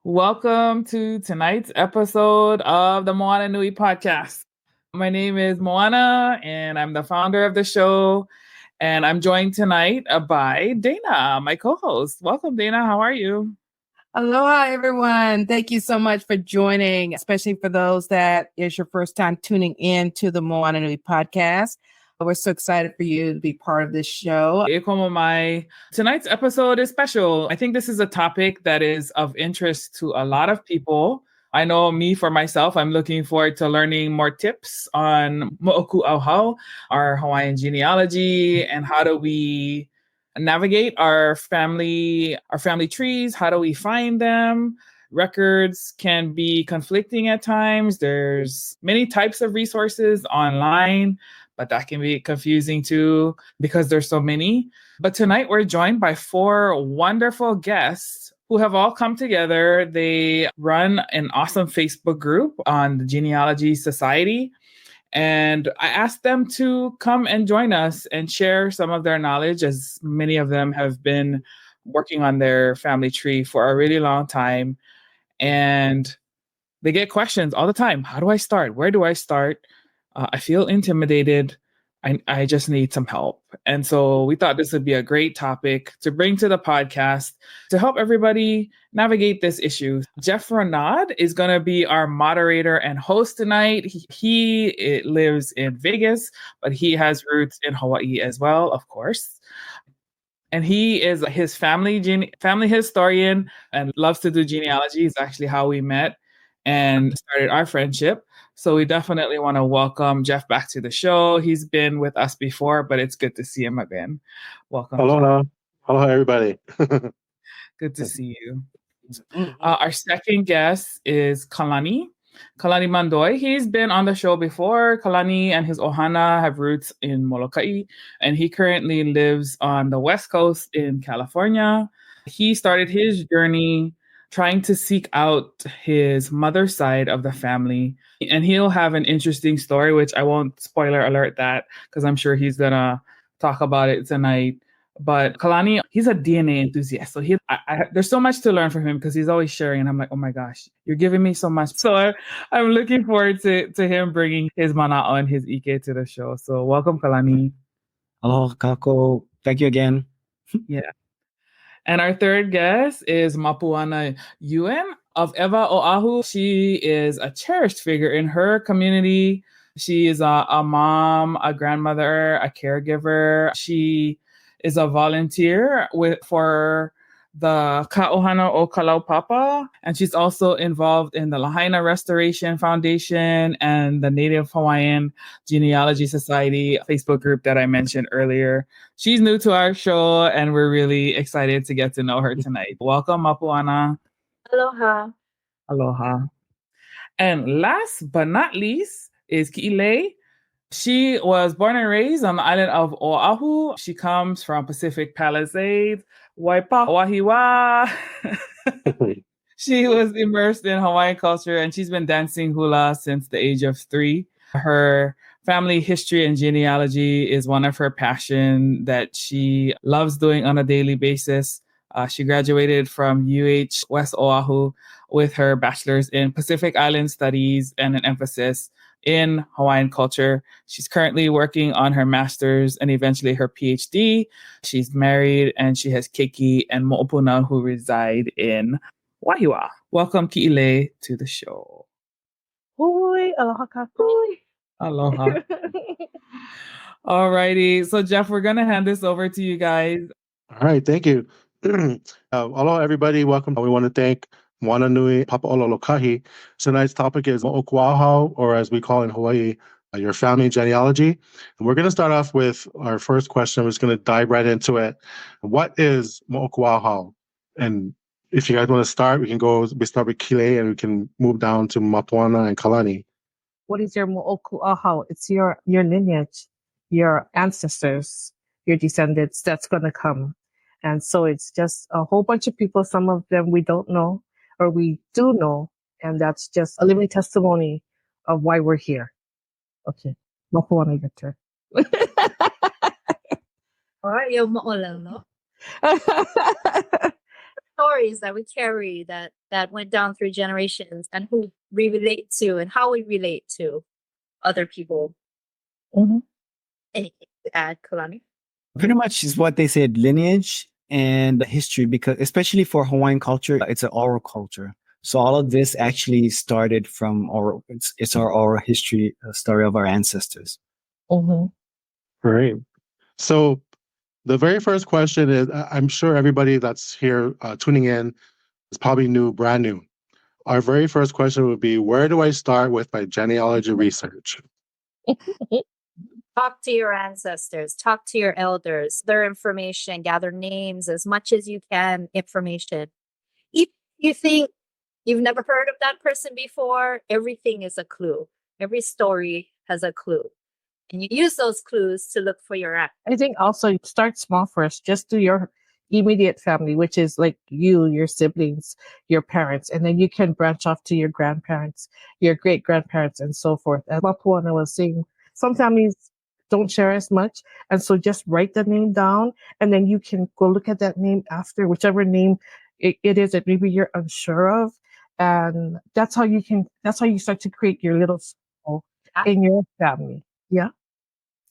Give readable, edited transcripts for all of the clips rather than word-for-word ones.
Welcome to tonight's episode of the Moana Nui podcast. My name is Moana, and I'm the founder of the show. And I'm joined tonight by Dana, my co-host. Welcome, Dana. How are you? Aloha, everyone. Thank you so much for joining, especially for those that is your first time tuning in to the Moana Nui podcast. We're so excited for you to be part of this show. Tonight's episode is special. I think this is a topic that is of interest to a lot of people. I know me, for myself, I'm looking forward to learning more tips on Moʻokūʻauhau, our Hawaiian genealogy, and how do we navigate our family trees. How do we find them? Records can be conflicting at times. There's many types of resources online, but that can be confusing too because there's so many. But tonight we're joined by four wonderful guests who have all come together. They run an awesome Facebook group on the Genealogy Society. And I asked them to come and join us and share some of their knowledge, as many of them have been working on their family tree for a really long time. And they get questions all the time. How do I start? Where do I start? I feel intimidated. I just need some help. And so we thought this would be a great topic to bring to the podcast to help everybody navigate this issue. Jeff Renaud is going to be our moderator and host tonight. He lives in Vegas, but he has roots in Hawaii as well, of course. And he is his family historian and loves to do genealogy. It's actually how we met and started our friendship. So we definitely want to welcome Jeff back to the show. He's been with us before, but it's good to see him again. Welcome. Aloha. Aloha, everybody. Good to see you. Our second guest is Kalani Mandoi. He's been on the show before. Kalani and his ohana have roots in Molokai, and he currently lives on the West Coast in California. He started his journey trying to seek out his mother's side of the family. And he'll have an interesting story, which I won't spoiler alert that, because I'm sure he's going to talk about it tonight. But Kalani, he's a DNA enthusiast. So there's so much to learn from him because he's always sharing. And I'm like, oh my gosh, you're giving me so much. So I'm looking forward to him bringing his mana'o and his ike to the show. So welcome, Kalani. Hello, Kako. Thank you again. Yeah. And our third guest is Moana Nui of Ewa Oahu. She is a cherished figure in her community. She is a mom, a grandmother, a caregiver. She is a volunteer for the Ka'ohana o Kalaupapa, and she's also involved in the Lahaina Restoration Foundation and the Native Hawaiian Genealogy Society Facebook group that I mentioned earlier. She's new to our show, and we're really excited to get to know her tonight. Welcome, Mapuana. Aloha. Aloha. And last but not least is Ki'ilei. She was born and raised on the island of Oahu. She comes from Pacific Palisades, Waipa, Wahiwa. She was immersed in Hawaiian culture, and she's been dancing hula since the age of 3. Her family history and genealogy is one of her passions that she loves doing on a daily basis. She graduated from UH West Oahu with her bachelor's in Pacific Island Studies and an emphasis in Hawaiian culture. She's currently working on her master's and eventually her PhD. She's married and she has keiki and mo'opuna who reside in Wahiwa. Welcome, Ki'ilei, to the show. Hui, aloha kako. Aloha. All righty. So, Jeff, we're going to hand this over to you guys. All right, thank you. Aloha, everybody. Welcome. We want to thank Moana Nui, Papa'ololokahi. Tonight's topic is Moʻokūʻauhau, or as we call in Hawaii, your family genealogy. And we're going to start off with our first question. We're just going to dive right into it. What is Moʻokūʻauhau? And if you guys want to start, we start with Kile and we can move down to Mapuana and Kalani. What is your Moʻokūʻauhau? It's your lineage, your ancestors, your descendants that's going to come. And so it's just a whole bunch of people. Some of them we don't know, or we do know, and that's just a living testimony of why we're here. Okay, Mapuana, your turn. Alright, yo mo'olelo. stories that we carry that went down through generations, and who we relate to and how we relate to other people. Mhm. Anything to add, Kalani? Pretty much is what they said, lineage and history, because especially for Hawaiian culture, it's an oral culture. So all of this actually started from oral. It's our oral history story of our ancestors. Mhm. Great. So the very first question is, I'm sure everybody that's here tuning in is probably brand new. Our very first question would be, where do I start with my genealogy research? Talk to your ancestors, talk to your elders, their information, gather names as much as you can, information. If you think you've never heard of that person before, everything is a clue. Every story has a clue. And you use those clues to look for your I think also start small first. Just do your immediate family, which is like you, your siblings, your parents, and then you can branch off to your grandparents, your great grandparents, and so forth. As Mapuana was saying, some families don't share as much, and so just write the name down, and then you can go look at that name after, whichever name it is that maybe you're unsure of, and that's how you can. That's how you start to create your little circle in your family. Yeah.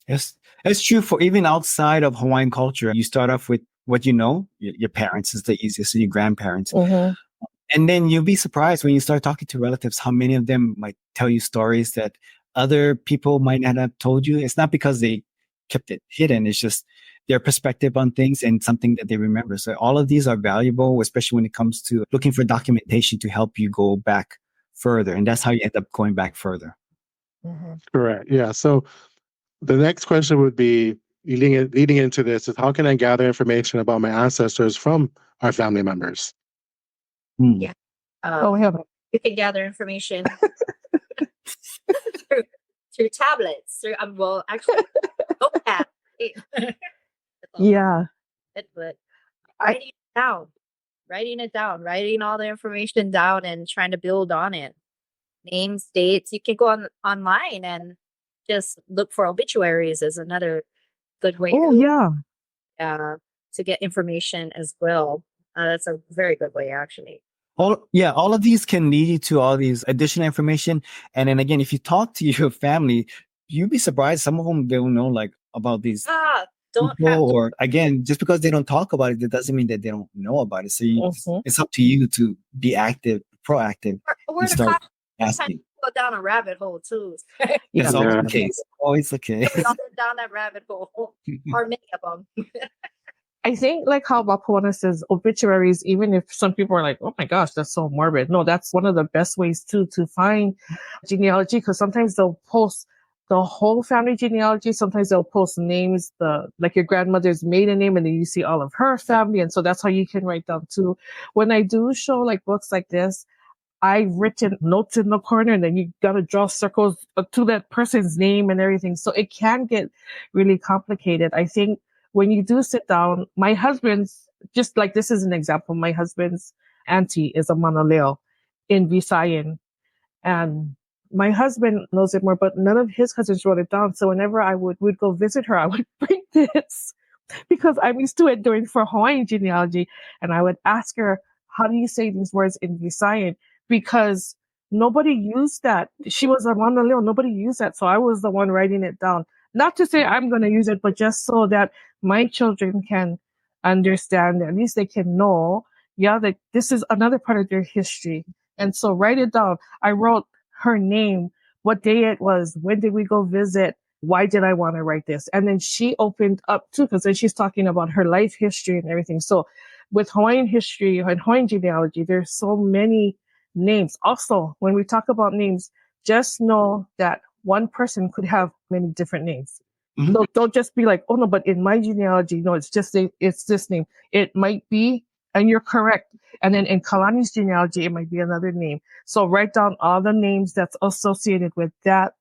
Yes, it's true for even outside of Hawaiian culture. You start off with what you know. Your parents is the easiest, and your grandparents. Mhm. And then you'll be surprised when you start talking to relatives how many of them might tell you stories that other people might not have told you. It's not because they kept it hidden. It's just their perspective on things and something that they remember. So all of these are valuable, especially when it comes to looking for documentation to help you go back further. And that's how you end up going back further. Mhm. Correct. Yeah. So the next question would be, leading into this, is how can I gather information about my ancestors from our family members? Hmm. Yeah. Oh, we have it. You can gather information through, through tablets, through well, actually, notepad. Yeah. But I writing it down, writing all the information down, and trying to build on it. Names, dates. You can go online and just look for obituaries is another good way oh yeah. to get information as well. That's a very good way, actually. All of these can lead you to all these additional information. And then again, if you talk to your family, you'd be surprised. Some of them don't know like about these Don't have people, or again, just because they don't talk about it, that doesn't mean that they don't know about it. So Mhm. it's up to you to be active, proactive, where and to start sometimes asking. go down a rabbit hole too. Yeah. That's always Yeah. the case. Always the case. Down that rabbit hole, or many of them. I think like how Mapuana says obituaries, even if some people are like, oh my gosh, that's so morbid. No, that's one of the best ways too to find genealogy, because sometimes they'll post the whole family genealogy. Sometimes they'll post names, like your grandmother's maiden name, and then you see all of her family. And so that's how you can write down too. When I do show like books like this, I've written notes in the corner, and then you gotta draw circles to that person's name and everything. So it can get really complicated. I think when you do sit down, my husband's, just like this is an example, my husband's auntie is a Manaleo in Visayan. And my husband knows it more, but none of his cousins wrote it down. So whenever would go visit her, I would bring this because I'm used to it doing for Hawaiian genealogy. And I would ask her, how do you say these words in Visayan? Because nobody used that. She was a Manaleo. Nobody used that. So I was the one writing it down. Not to say I'm going to use it, but just so that my children can understand, at least they can know, yeah, that this is another part of their history. And so write it down. I wrote her name, what day it was, when did we go visit, why did I want to write this? And then she opened up too, because then she's talking about her life history and everything. So with Hawaiian history and Hawaiian genealogy, there's so many names. Also, when we talk about names, just know that one person could have many different names. Mhm. So don't just be like, oh no, but in my genealogy, no, it's this name. It might be, and you're correct. And then in Kalani's genealogy, it might be another name. So write down all the names that's associated with that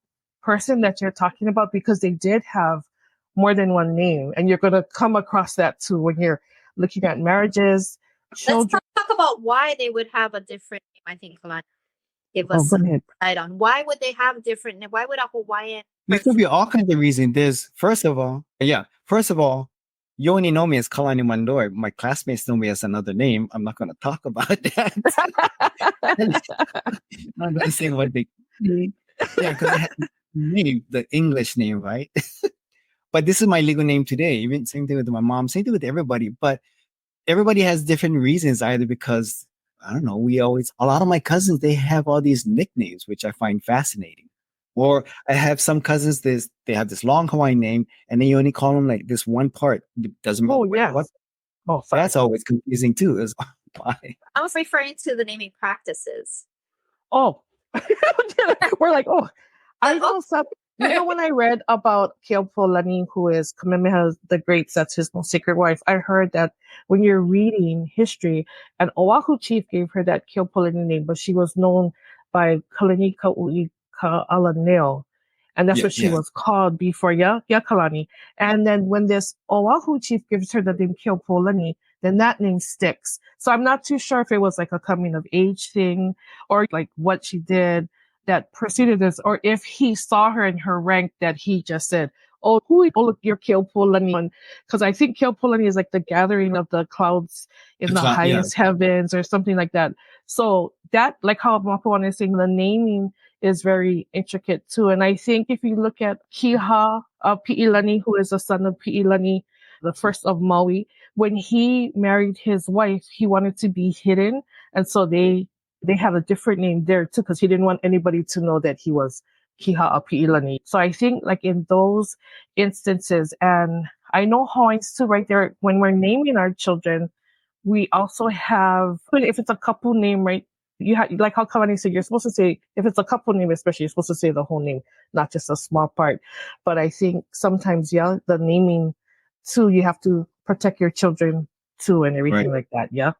person that you're talking about, because they did have more than one name. And you're going to come across that too when you're looking at marriages, Let's children. talk about why they would have a different name. I think Kalani give Oh, us go some ahead. insight on why would they have different name. Why would a Hawaiian There could be all kinds of reasons. First of all, you only know me as Kalani Mandoi. My classmates know me as another name. I'm not going to talk about that. I'm going to say what they yeah, because I had name, the English name, right? But this is my legal name today. Even same thing with my mom, same thing with everybody. But everybody has different reasons, either because I don't know, a lot of my cousins, they have all these nicknames, which I find fascinating. Or I have some cousins, they have this long Hawaiian name, and then you only call them like this one part. It doesn't matter yes. what. Oh, sorry. That's always confusing too. Is why. I was referring to the naming practices. Oh, we're like, oh, I know some. You know, when I read about Keopolani, who is Kamehameha the Great, that's his most sacred wife, I heard that when you're reading history, an Oahu chief gave her that Keopolani name, but she was known by Kalani Kau'i Ka'alaneo. And that's what she was called before Kalani. And then when this Oahu chief gives her the name Keopolani, then that name sticks. So I'm not too sure if it was like a coming of age thing or like what she did that preceded this, or if he saw her in her rank that he just said, oh, look, you're Keopolani. Because I think Keopolani is like the gathering of the clouds in the highest heavens or something like that. So that, like how Moana is saying, the naming is very intricate too. And I think if you look at Kiha Pi'ilani, who is the son of Pi'ilani, the first of Maui, when he married his wife, he wanted to be hidden. And so they had a different name there too, because he didn't want anybody to know that he was Kiha Pi'ilani. So I think like in those instances, and I know Hawaiians too, right there, when we're naming our children, we also have, if it's a couple name, right? You have, like how Kalani said, you're supposed to say, if it's a couple name, especially, you're supposed to say the whole name, not just a small part. But I think sometimes, the naming too, you have to protect your children too and everything like that. Yeah.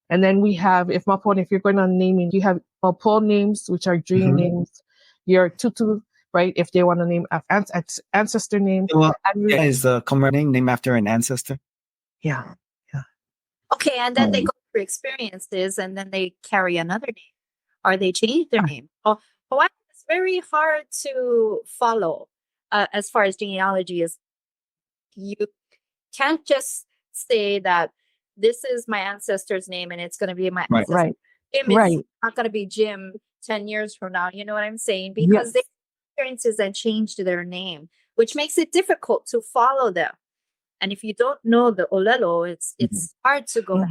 And then we have, if you're going on naming, you have Mapo names, which are dream names, your tutu, right? If they want to name ancestor name. Well, is the common name after an ancestor? Yeah. Okay, and then they go through experiences and then they carry another name or they change their name. Hawaii is very hard to follow as far as genealogy is. You can't just say that this is my ancestor's name and it's going to be my ancestor. Right. Jim is not going to be Jim 10 years from now. You know what I'm saying? Because they experiences and changed their name, which makes it difficult to follow them. And if you don't know the olelo, it's hard to go.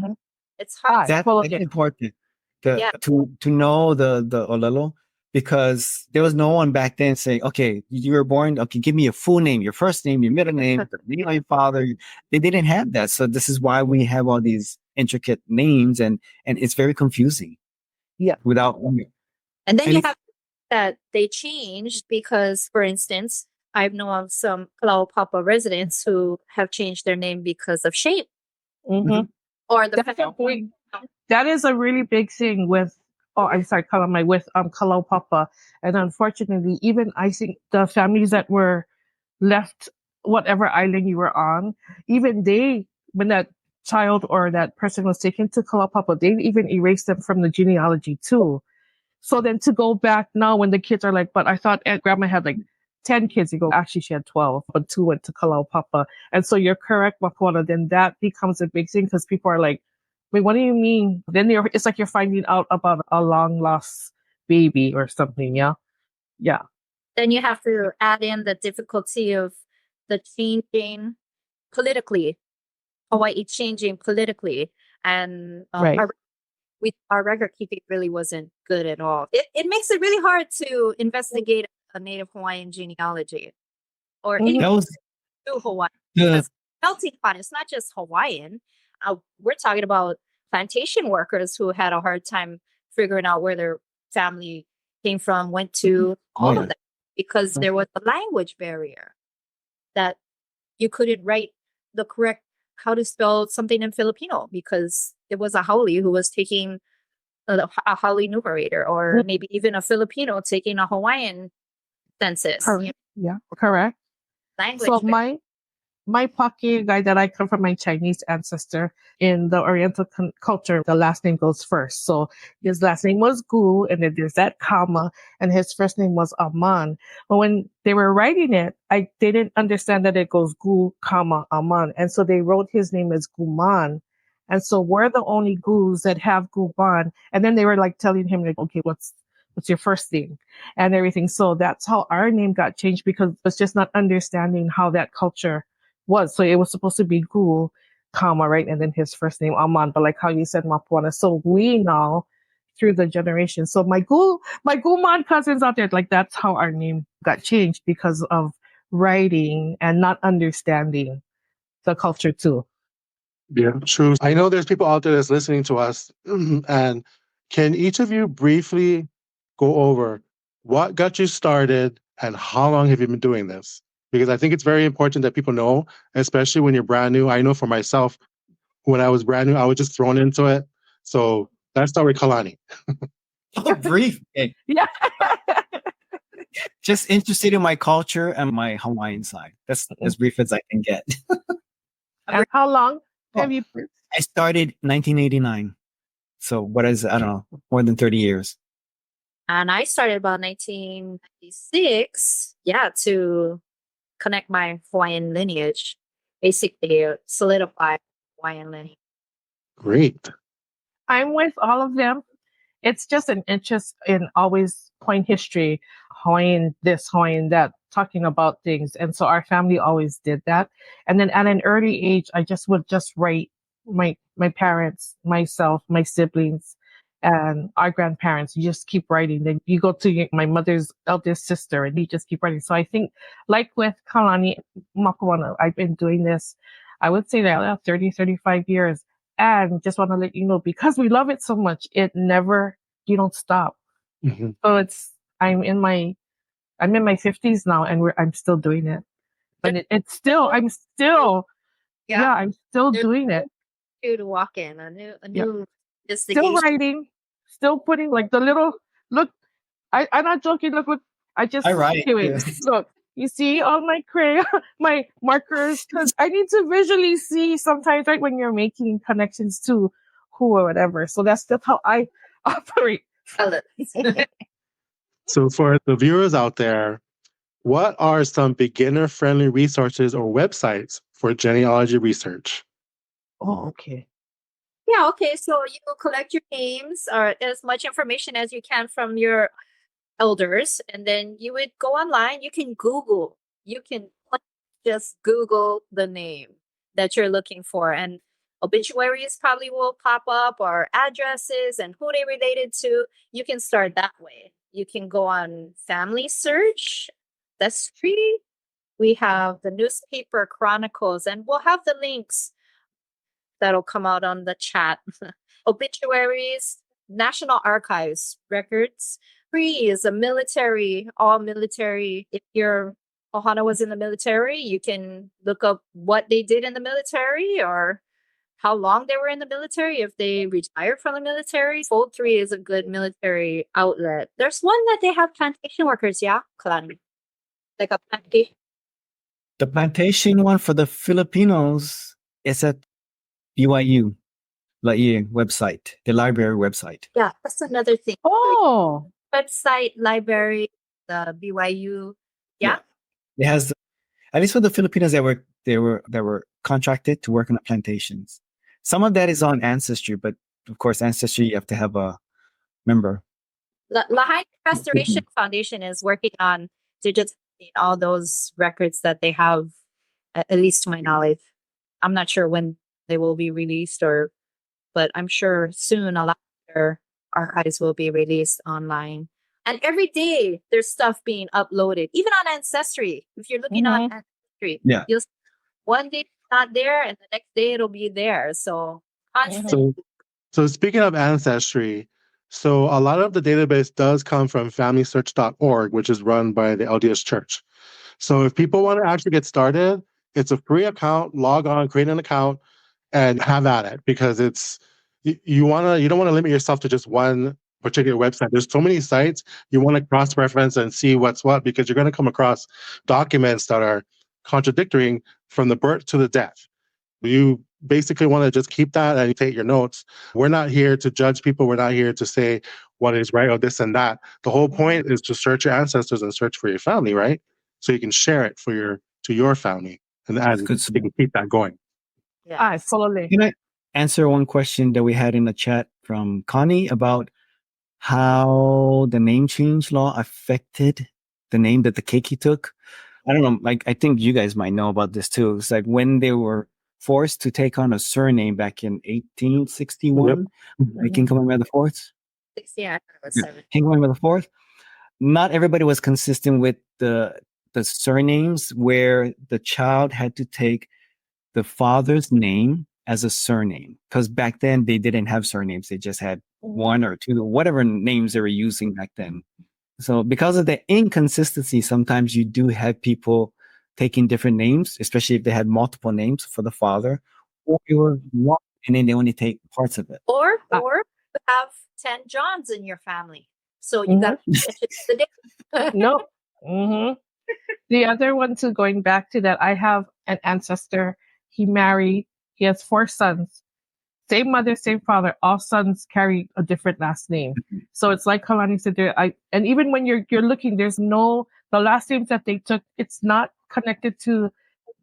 It's hard. That's important to know the olelo, because there was no one back then saying, okay, you were born, okay, give me your full name, your first name, your middle name, the name of your father. They didn't have that. So this is why we have all these intricate names, and it's very confusing. Yeah. And then you have that they changed because, for instance, I've known of some Kalaupapa residents who have changed their name because of shape. Or that is a really big thing with Kalaupapa. And unfortunately, even I think the families that were left, whatever island you were on, even they, when that child or that person was taken to Kalaupapa, they even erased them from the genealogy too. So then to go back now when the kids are like, but I thought grandma had like 10 kids, you go, actually she had 12, but 2 went to Kalaupapa. And so you're correct, Mapuana, then that becomes a big thing because people are like, wait, what do you mean? Then it's like you're finding out about a long lost baby or something, yeah? Yeah. Then you have to add in the difficulty of the changing politically, Hawaii changing politically. And our record keeping really wasn't good at all. It makes it really hard to investigate a Native Hawaiian genealogy or anything to Hawaii. Because melting pot, it's not just Hawaiian. We're talking about plantation workers who had a hard time figuring out where their family came from, went to, all of that, because there was a language barrier that you couldn't write the correct how to spell something in Filipino because it was a haole who was taking a haole numerator, or maybe even a Filipino taking a Hawaiian census. Yeah, correct. Language so barrier. my Paki guy that I come from my Chinese ancestor in the Oriental culture, the last name goes first. So his last name was Gu, and then there's that comma, and his first name was Aman. But when they were writing it, they didn't understand that it goes Gu, comma, Aman. And so they wrote his name as Guman. And so we're the only Gus that have Guman. And then they were like telling him, like, okay, what's your first name and everything. So that's how our name got changed, because it was just not understanding how that culture was. So it was supposed to be Gu, comma, right? And then his first name, Aman. But like how you said, Mapuana. So we now, through the generation. So my Guman cousins out there, like that's how our name got changed, because of writing and not understanding the culture too. Yeah, true. I know there's people out there that's listening to us. And can each of you briefly go over what got you started and how long have you been doing this? Because I think it's very important that people know, especially when you're brand new. I know for myself, when I was brand new, I was just thrown into it. So let's start with Kalani. Oh, brief. Okay. Yeah. Just interested in my culture and my Hawaiian side. That's as brief as I can get. And how long have you? I started 1989. So what is, I don't know, more than 30 years. And I started about 1996, to connect my Hawaiian lineage, basically solidify Hawaiian lineage. Great. I'm with all of them. It's just an interest in always point history, Hawaiian this, Hawaiian that, talking about things. And so our family always did that. And then at an early age, I just would just write my parents, myself, my siblings, and our grandparents. You just keep writing. Then you go to my mother's eldest sister, and you just keep writing. So I think, like with Kalani Mapuana, I've been doing this, I would say that 30, 35 years. And just want to let you know, because we love it so much, you don't stop. Mm-hmm. So I'm in my 50s now, and I'm still doing it. But I'm still doing it. To walk in a new Still writing, still putting like the little look. I'm not joking. Look what I write. Okay, wait. Yes. Look, you see all my crayon, my markers, because I need to visually see sometimes, right, when you're making connections to who or whatever. So that's how I operate. So for the viewers out there, what are some beginner-friendly resources or websites for genealogy research? Oh, okay. Yeah, okay. So you collect your names or as much information as you can from your elders, and then you would go online. You can Google. You can just Google the name that you're looking for, and obituaries probably will pop up, or addresses and who they related to. You can start that way. You can go on family search. That's free. We have the newspaper chronicles, and we'll have the links that'll come out on the chat. Obituaries, National Archives records. Free is all military. If your ohana was in the military, you can look up what they did in the military or how long they were in the military, if they retired from the military. Fold 3 is a good military outlet. There's one that they have plantation workers, Kalani. Like a plantation. The plantation one for the Filipinos is at BYU, website, the library website. Yeah, that's another thing. Oh, Website, library, the BYU. Yeah. It has, at least for the Filipinos that were contracted to work on the plantations. Some of that is on Ancestry, but of course, Ancestry, you have to have a member. Lahaina Restoration Foundation is working on digitizing all those records that they have, at least to my knowledge. I'm not sure when they will be released, but I'm sure soon a lot of their archives will be released online. And every day there's stuff being uploaded, even on Ancestry. If you're looking on Ancestry, you'll see one day it's not there, and the next day it'll be there. So constantly. So speaking of Ancestry, so a lot of the database does come from familysearch.org, which is run by the LDS Church. So if people want to actually get started, it's a free account. Log on, create an account, and have at it, because you don't want to limit yourself to just one particular website. There's so many sites. You want to cross-reference and see what's what, because you're going to come across documents that are contradicting from the birth to the death. You basically want to just keep that and take your notes. We're not here to judge people. We're not here to say what is right or this and that. The whole point is to search your ancestors and search for your family, right? So you can share it for your family, and good. you can keep that going. I fully. Can I answer one question that we had in the chat from Connie about how the name change law affected the name that the keiki took? I don't know. Like, I think you guys might know about this too. It's like when they were forced to take on a surname back in 1861, like King Kamehameha the Fourth. 60, I thought it was 7. King Kamehameha the Fourth. Not everybody was consistent with the surnames, where the child had to take the father's name as a surname, because back then they didn't have surnames. They just had one or two, whatever names they were using back then. So because of the inconsistency, sometimes you do have people taking different names, especially if they had multiple names for the father, or it was one and then they only take parts of it. Or you have 10 Johns in your family. So you got the day. No. The other one too, going back to that, I have an ancestor. He married. He has 4 sons. Same mother, same father. All sons carry a different last name. So it's like Kalani said there. And even when you're looking, there's the last names that they took. It's not connected to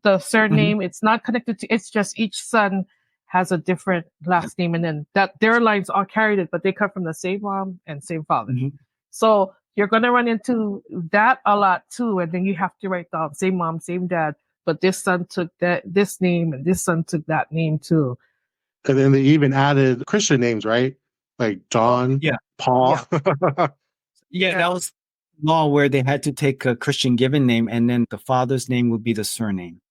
the surname. It's not connected to. It's just each son has a different last name, and then that their lines all carried it, but they come from the same mom and same father. So you're gonna run into that a lot too, and then you have to write down same mom, same dad, but this son took this name, and this son took that name too. And then they even added Christian names, right? Like John, Paul. Yeah, that was law where they had to take a Christian given name, and then the father's name would be the surname.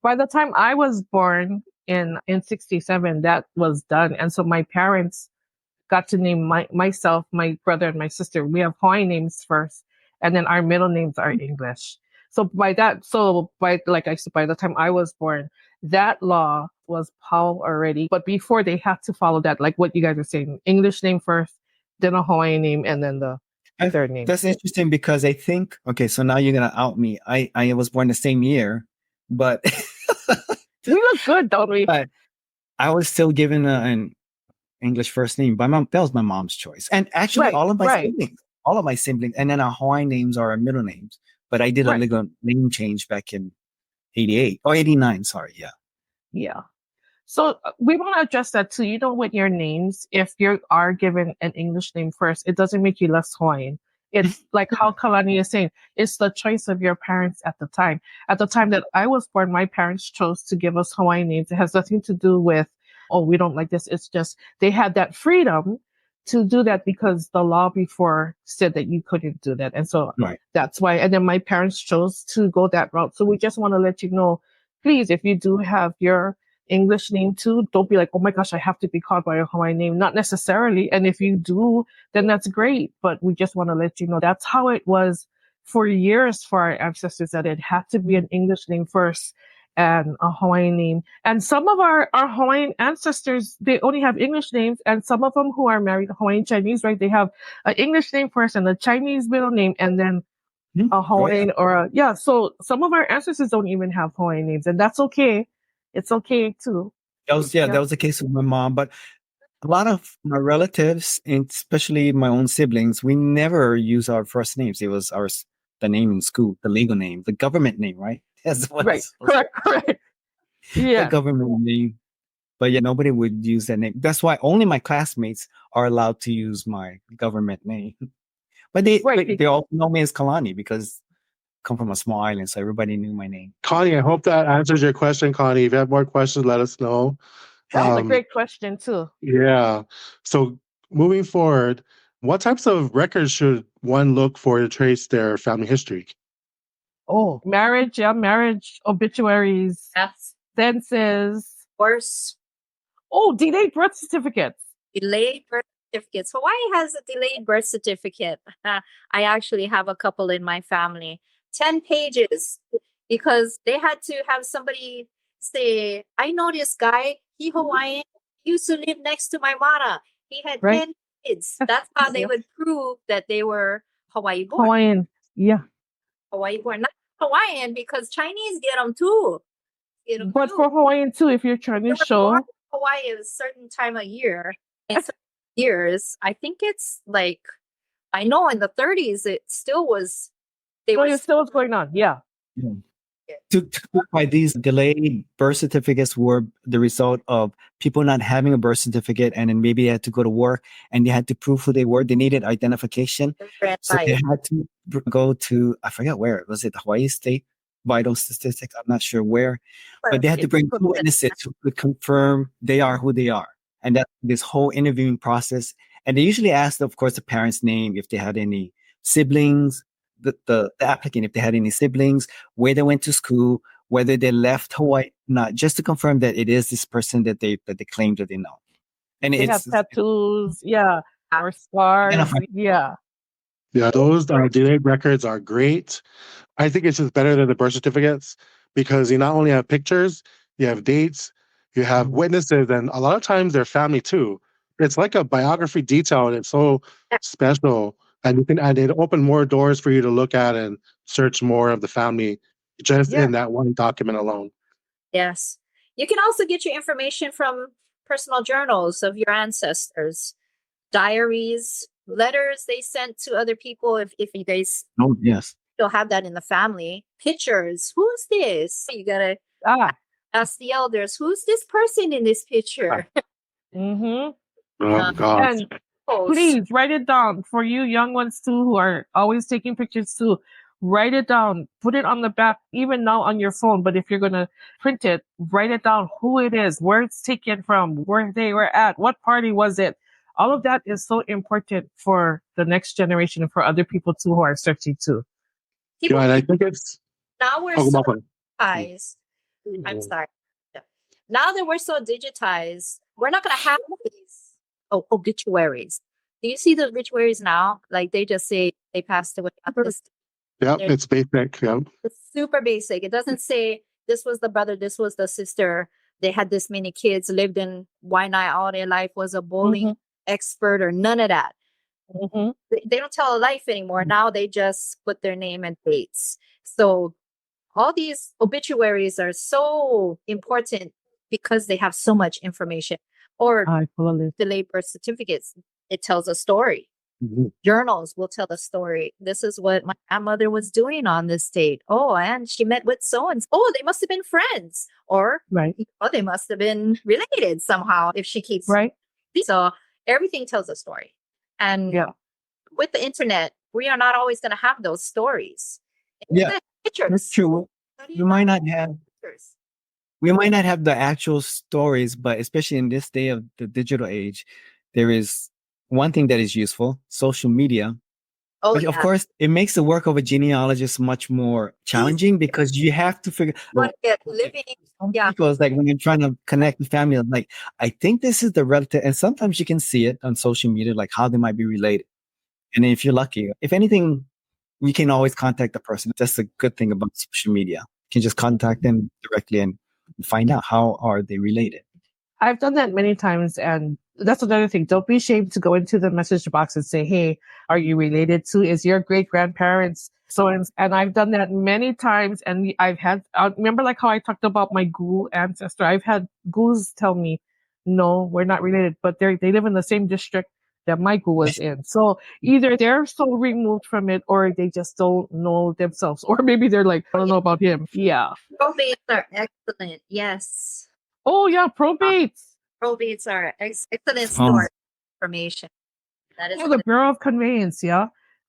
By the time I was born in 67, that was done. And so my parents got to name myself, my brother, and my sister. We have Hawaiian names first, and then our middle names are English. So by the time I was born, that law was Paul already. But before, they had to follow that, like what you guys are saying, English name first, then a Hawaiian name, and then the third name. That's interesting because I think, okay, so now you're going to out me. I was born the same year, but we look good, don't we? But I was still given an English first name. That was my mom's choice. And actually, all of my siblings, and then our Hawaiian names are our middle names. But I did a legal name change back in 88 or 89. Sorry. Yeah. So we want to address that too. You know, with your names, if you are given an English name first, it doesn't make you less Hawaiian. It's like how Kalani is saying, it's the choice of your parents at the time. At the time that I was born, my parents chose to give us Hawaiian names. It has nothing to do with, oh, we don't like this. It's just they had that freedom to do that because the law before said that you couldn't do that. And so that's why. And then my parents chose to go that route. So we just want to let you know, please, if you do have your English name too, don't be like, oh my gosh, I have to be called by a Hawaiian name. Not necessarily. And if you do, then that's great. But we just want to let you know that's how it was for years for our ancestors, that it had to be an English name first and a Hawaiian name. And some of our Hawaiian ancestors, they only have English names. And some of them who are married Hawaiian Chinese, right? They have an English name first and a Chinese middle name, and then a Hawaiian So some of our ancestors don't even have Hawaiian names, and that's okay. It's okay too. That was the case with my mom. But a lot of my relatives, and especially my own siblings, we never use our first names. It was the name in school, the legal name, the government name, right? That's what correct. Yeah. The government name. But nobody would use that name. That's why only my classmates are allowed to use my government name. But they all know me as Kalani because I come from a small island, so everybody knew my name. Connie, I hope that answers your question, Connie. If you have more questions, let us know. That was a great question too. Yeah. So moving forward, what types of records should one look for to trace their family history? Oh, marriage, obituaries, census. Divorce. Oh, delayed birth certificates. Delayed birth certificates. Hawaii has a delayed birth certificate. I actually have a couple in my family. 10 pages, because they had to have somebody say, I know this guy, he Hawaiian, he used to live next to my mana. He had 10 kids. That's how they would prove that they were Hawaii born. Hawaiian, yeah. Hawaii born. Not Hawaiian because Chinese get them too. Get 'em But too. for Hawaiian too, if you're trying They to were show, born in Hawaii at a certain time of year and certain years. I think it's like I know in the 30s it still was. They no, were it's still what's going on. Yeah. Yeah. To clarify, these delayed birth certificates were the result of people not having a birth certificate, and then maybe they had to go to work and they had to prove who they were. They needed identification, so they had to go to, I forget where, was it Hawaii State Vital Statistics? I'm not sure where, but they had to bring two witnesses who could confirm they are who they are, and that this whole interviewing process. And they usually asked, of course, the parents' name, if they had any siblings, the applicant, if they had any siblings, where they went to school, whether they left Hawaii, not just to confirm that it is this person that they claim that they know. And They have it's tattoos, yeah, or scars, identify- yeah. Yeah, those delayed records are great. I think it's just better than the birth certificates because you not only have pictures, you have dates, you have witnesses, and a lot of times they're family too. It's like a biography detail, and it's so special. And it open more doors for you to look at and search more of the family just Yeah. in that one document alone. Yes. You can also get your information from personal journals of your ancestors, diaries, letters they sent to other people if you guys Oh, yes. still have that in the family. Pictures. Who's this? You gotta ask the elders, who's this person in this picture? Mm-hmm. Oh, God. And please write it down for you young ones too who are always taking pictures too. Write it down, put it on the back, even now on your phone. But if you're going to print it, write it down who it is, where it's taken from, where they were at, what party was it. All of that is so important for the next generation and for other people too who are searching too. People, Yeah, and I think it's. now we're Oh, so Mapon. digitized. I'm sorry. Now that we're so digitized, we're not going to have these obituaries. Do you see the obituaries now? Like they just say they passed away. Yeah, it's basic. Yeah. It's super basic. It doesn't say this was the brother, this was the sister. They had this many kids, lived in Waianae all their life, was a bowling expert, or none of that. They don't tell a life anymore. Now they just put their name and dates. So all these obituaries are so important because they have so much information. Or delayed birth certificates, it tells a story. Journals will tell the story. This is what my grandmother was doing on this date. Oh, and she met with so and so. Oh, they must have been friends. Or they must have been related somehow if she keeps So everything tells a story. And with the internet, we are not always going to have those stories. Yeah, pictures. That's true. We might not have the actual stories, but especially in this day of the digital age, there is one thing that is useful: social media. But of course, it makes the work of a genealogist much more challenging because you have to figure. People, it's like when you're trying to connect with family, like I think this is the relative, and sometimes you can see it on social media, like how they might be related. And if you're lucky, if anything, you can always contact the person. That's the good thing about social media. You can just contact them directly and find out how are they related. I've done that many times, and that's another thing. Don't be ashamed to go into the message box and say, hey, are you related to, is your great grandparents so? And I've done that many times, and I've had, remember like how I talked about my Gu ancestor? I've had Gus tell me, no, we're not related, but they live in the same district that my Gu was in. So either they're so removed from it, or they just don't know themselves, or maybe they're like, I don't know about him. Yeah. Probates are excellent. Yes. Oh yeah, probates. Probates are excellent source information. That is the Bureau of Conveyance,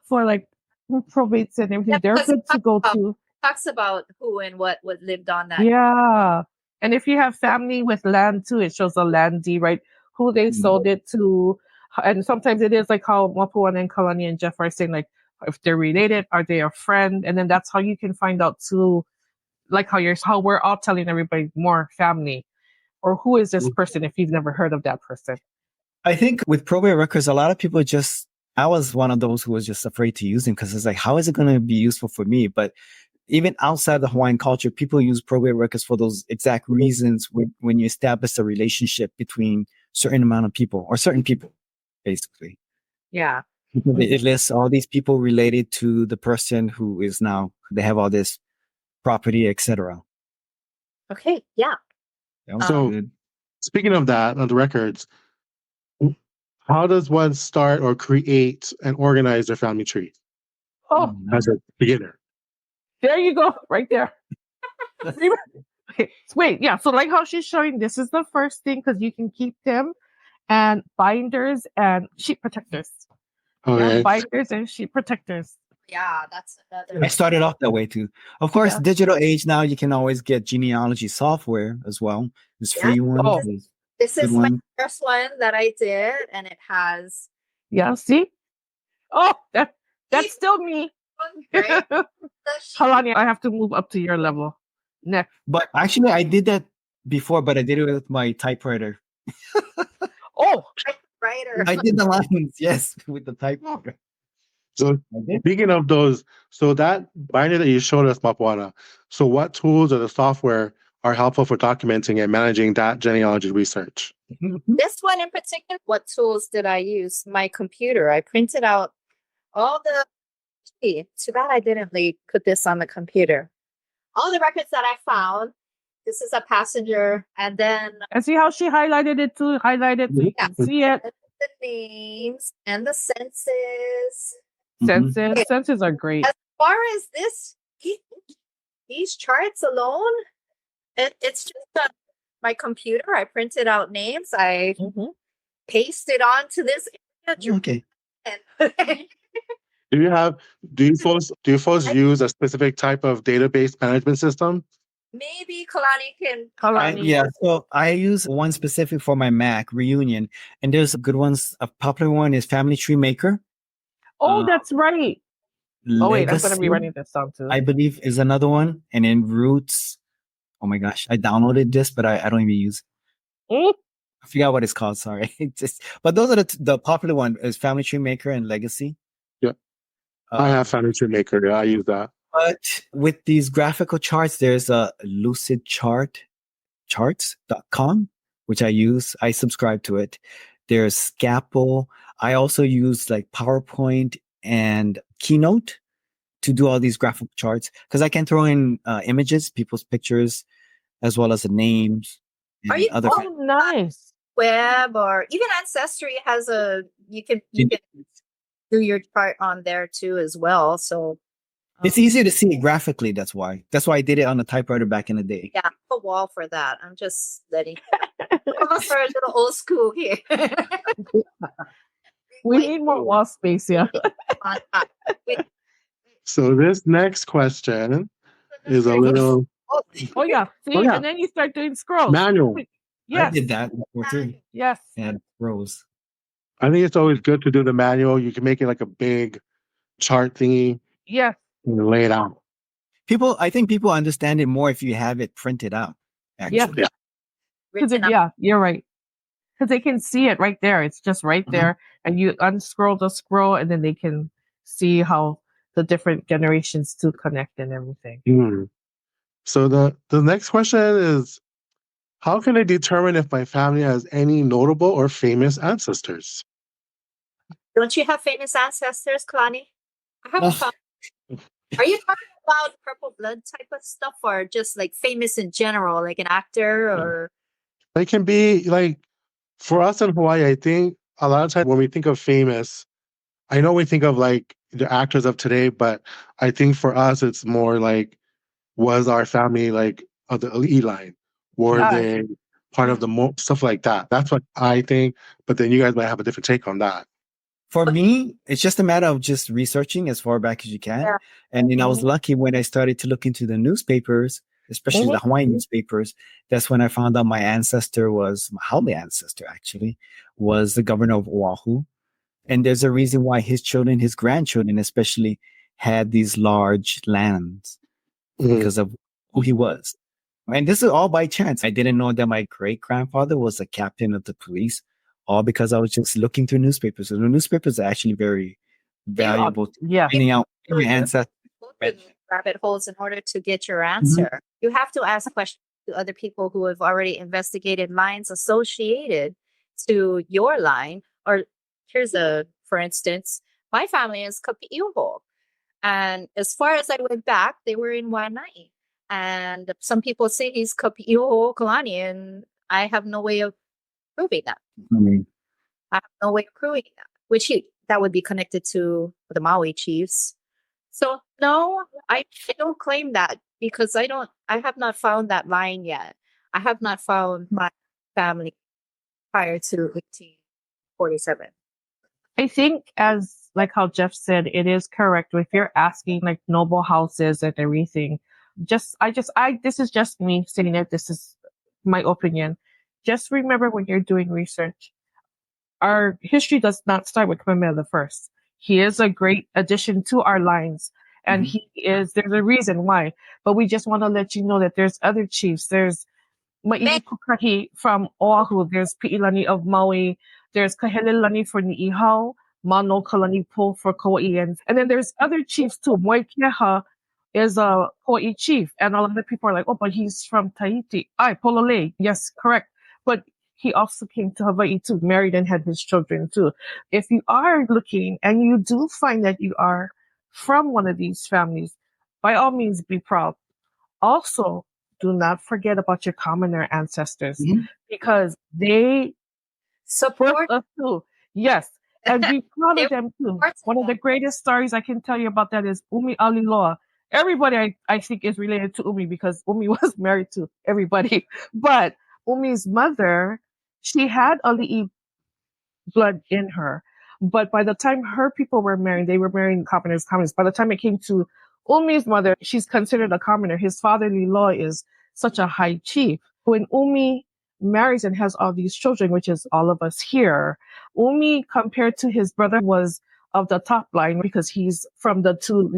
for like probates and everything. They're good to go to. Talks about who and what lived on that. Yeah, and if you have family with land too, it shows the land deed, right? Who they sold it to, and sometimes it is like how Moana and Kalani and Jeff are saying, like if they're related, are they a friend? And then that's how you can find out too, like how we're all telling everybody more family. Or who is this person if you've never heard of that person? I think with probate records, a lot of people I was one of those who was just afraid to use them because it's like, how is it going to be useful for me? But even outside the Hawaiian culture, people use probate records for those exact reasons when you establish a relationship between certain amount of people or certain people, basically. Yeah. It lists all these people related to the person who is now, they have all this property, etc. Okay, yeah. That was So- good. Speaking of that, on the records, how does one start or create and organize their family tree Oh, as a beginner? there you go, right there. Okay, so wait, yeah. So like how she's showing, this is the first thing because you can keep them and binders and sheet protectors. Okay. Yeah, binders and sheet protectors. Yeah, that's another. I started off that way too. Of course, Yeah. digital age now, you can always get genealogy software as well. There's Yeah. free ones. Oh. there's This good is my one. first one that I did, and it has Yeah, see? Oh, that's still me. right? The sheet. Kalani, I have to move up to your level. Next. But actually, I did that before, but I did it with my typewriter. Oh, Writer. I did the lines, yes, with the typewriter. So I did. speaking of those, so that binder that you showed us, Moana, so what tools or the software are helpful for documenting and managing that genealogy research? This one in particular, what tools did I use? My computer. I printed out all the. Gee, too bad I didn't like put this on the computer. All the records that I found. This is a passenger, and then and see how she highlighted it too? Highlighted so you Yeah. can see it. the names and the census. Mhm. Senses are great. As far as this, these charts alone, it's just my computer. I printed out names. I Mhm. pasted onto this area. Okay. And Do you folks use a specific type of database management system? maybe Kalani can. Kalani. Yeah, so I use one specific for my Mac, Reunion, and there's good ones. A popular one is Family Tree Maker. Oh, that's right. Oh wait, I'm gonna be Legacy, writing this down too. I believe, is another one. And then Roots. Oh my gosh, I downloaded this, but I don't even use it. Mm. I forgot what it's called. Sorry. But those are the popular one is Family Tree Maker and Legacy. Yeah. I have Family Tree Maker. Yeah, I use that. But with these graphical charts, there's a charts.com, which I use. I subscribe to it. There's Scapple. I also use like PowerPoint and Keynote to do all these graphical charts because I can throw in images, people's pictures, as well as the names. And Are you- other Oh, nice. Web or even Ancestry has a you can do your chart on there too as well. So It's easier to see graphically. That's why I did it on a typewriter back in the day. yeah, a wall for that. I'm just letting. Some of us are a little old school here. We need more wall space, yeah. On top. Wait, So this next question is a little Oh yeah. See, Oh, yeah. and then you start doing scrolls. manual. I Yes. did that before too. Yes. And rows. I think it's always good to do the manual. You can make it like a big chart thingy Yes. and lay it out. I think people understand it more if you have it printed out. Actually. Yeah. Yeah. written up. Yeah, you're right. Because they can see it right there. It's just right Mhm. there. And you unscroll the scroll and then they can see how the different generations to connect and everything. So the next question is, how can I determine if my family has any notable or famous ancestors? Don't you have famous ancestors, Kalani? I haven't found. Are you talking about purple blood type of stuff, or just like famous in general, like an actor, or They can be like, for us in Hawaii, I think a lot of times when we think of famous, I know we think of like the actors of today, but I think for us it's more like, was our family like of the elite line? Were Ah. they part of the stuff like that? That's what I think. But then you guys might have a different take on that. For me, it's just a matter of just researching as far back as you can. Yeah. And then I was Mhm. lucky when I started to look into the newspapers, especially the Hawaiian newspapers. That's when I found out my Haole ancestor actually, was the governor of Oahu. And there's a reason why his children, his grandchildren especially, had these large lands because of who he was. And this is all by chance. I didn't know that my great grandfather was a captain of the police, all because I was just looking through newspapers. So the newspapers are actually very valuable to Yeah. finding out your ancestors. go through rabbit holes in order to get your answer. You have to ask questions to other people who have already investigated lines associated to your line. Or for instance, my family is Kapi'uho. And as far as I went back, they were in Moana Nui. And some people say he's Kapi'o Kalani, and I have no way of proving that. I have no way of proving that. That would be connected to the Maui chiefs. So no, I don't claim that because I have not found that line yet. I have not found my family prior to 1847. I think, as like how Jeff said, it is correct. If you're asking like noble houses and everything, this is just me saying it. This is my opinion. Just remember when you're doing research, our history does not start with Kamehameha the First. He is a great addition to our lines, and there's a reason why. But we just want to let you know that there's other chiefs. There's Ma'i'ikukahi from Oahu. There's Pi'ilani of Maui. There's Kahelelani for Ni'ihau. Mano Kalani Po for Kauai. And then there's other chiefs too. Moikeha is a Kauai chief. And a lot of people are like, oh, but he's from Tahiti. Pololei. Yes, correct. But he also came to Hawaii too, married and had his children too. If you are looking and you do find that you are from one of these families, by all means be proud. Also, do not forget about your commoner ancestors because they support us too. Yes. And be proud of them too. One of the greatest stories I can tell you about that is Umi Aliloa. Everybody I think is related to Umi because Umi was married to everybody. But Umi's mother, she had Ali'i blood in her. But by the time her people were married, they were marrying commoners. By the time it came to Umi's mother, she's considered a commoner. His father, Liloa, is such a high chief. When Umi marries and has all these children, which is all of us here, Umi, compared to his brother, was of the top line because he's from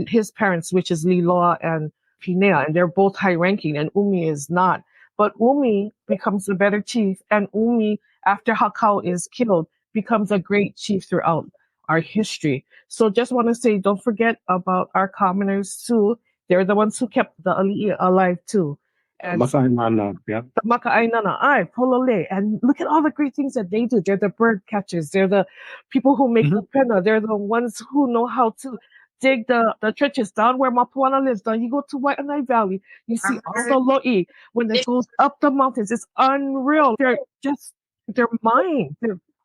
his parents, which is Liloa and Pinea, and they're both high ranking, and Umi is not. But Umi becomes a better chief, and Umi, after Hakau is killed, becomes a great chief throughout our history. So just want to say, don't forget about our commoners too. They're the ones who kept the Ali'i alive too. And Maka'ainana, yeah. the Maka'ainana, Polole. And look at all the great things that they do. They're the bird catchers. They're the people who make upena. They're the ones who know how to dig the trenches down where Mapuana lives. Down you go to Waianae Valley, you see all the lo'i when it goes up the mountains. It's unreal. They're mine.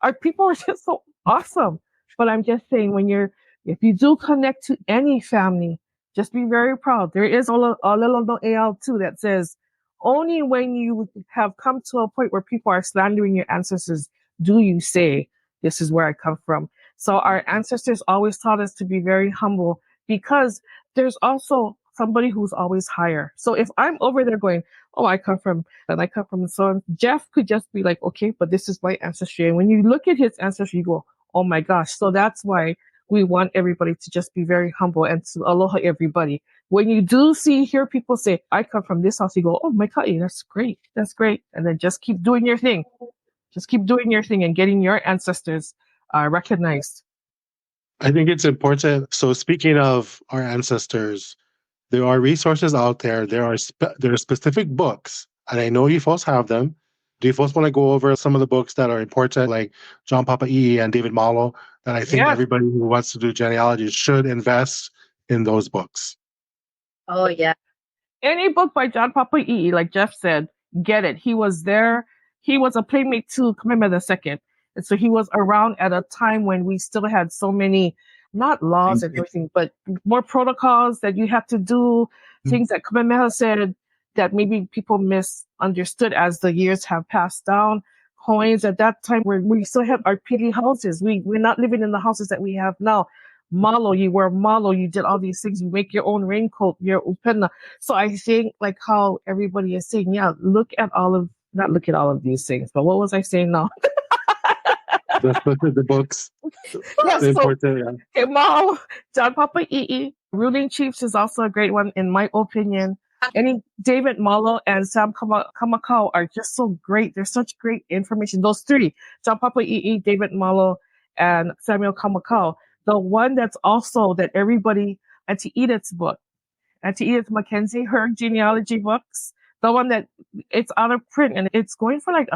Our people are just so awesome. But I'm just saying, if you do connect to any family, just be very proud. There is a little AL too that says, only when you have come to a point where people are slandering your ancestors, do you say, this is where I come from. So our ancestors always taught us to be very humble because there's also somebody who's always higher. So if I'm over there going, oh, I come from so on, Jeff could just be like, okay, but this is my ancestry. And when you look at his ancestry, you go, oh my gosh. So that's why we want everybody to just be very humble and to aloha everybody. When you hear people say, I come from this house, you go, oh my God, that's great. That's great. And then just keep doing your thing. Just keep doing your thing and getting your ancestors recognized. I think it's important. So speaking of our ancestors, there are resources out there. There are specific books, and I know you folks have them. Do you folks want to go over some of the books that are important, like John Papa'i'i and David Malo, that I think everybody who wants to do genealogy should invest in those books? Oh, yeah. Any book by John Papa'i'i, like Jeff said, get it. He was there. He was a playmate to Kamehameha II. And so he was around at a time when we still had so many, not laws and everything, but more protocols that you have to do, things that Kamehameha said that maybe people misunderstood as the years have passed down. Coins at that time where we still have our pili houses. We're not living in the houses that we have now. Malo, you wear malo, you did all these things, you make your own raincoat, your upena. So I think like how everybody is saying, not look at all of these things, but what was I saying now? The books. Yes, important, yeah. Mao, John Papa'i'i, Ruling Chiefs is also a great one, in my opinion. David Malo and Sam Kamakau are just so great. There's such great information. Those three, John Papa'i'i, David Malo, and Samuel Kamakau. The one that's also that everybody, Auntie Edith's book, Auntie Edith Mackenzie, her genealogy books, the one that it's out of print and it's going for like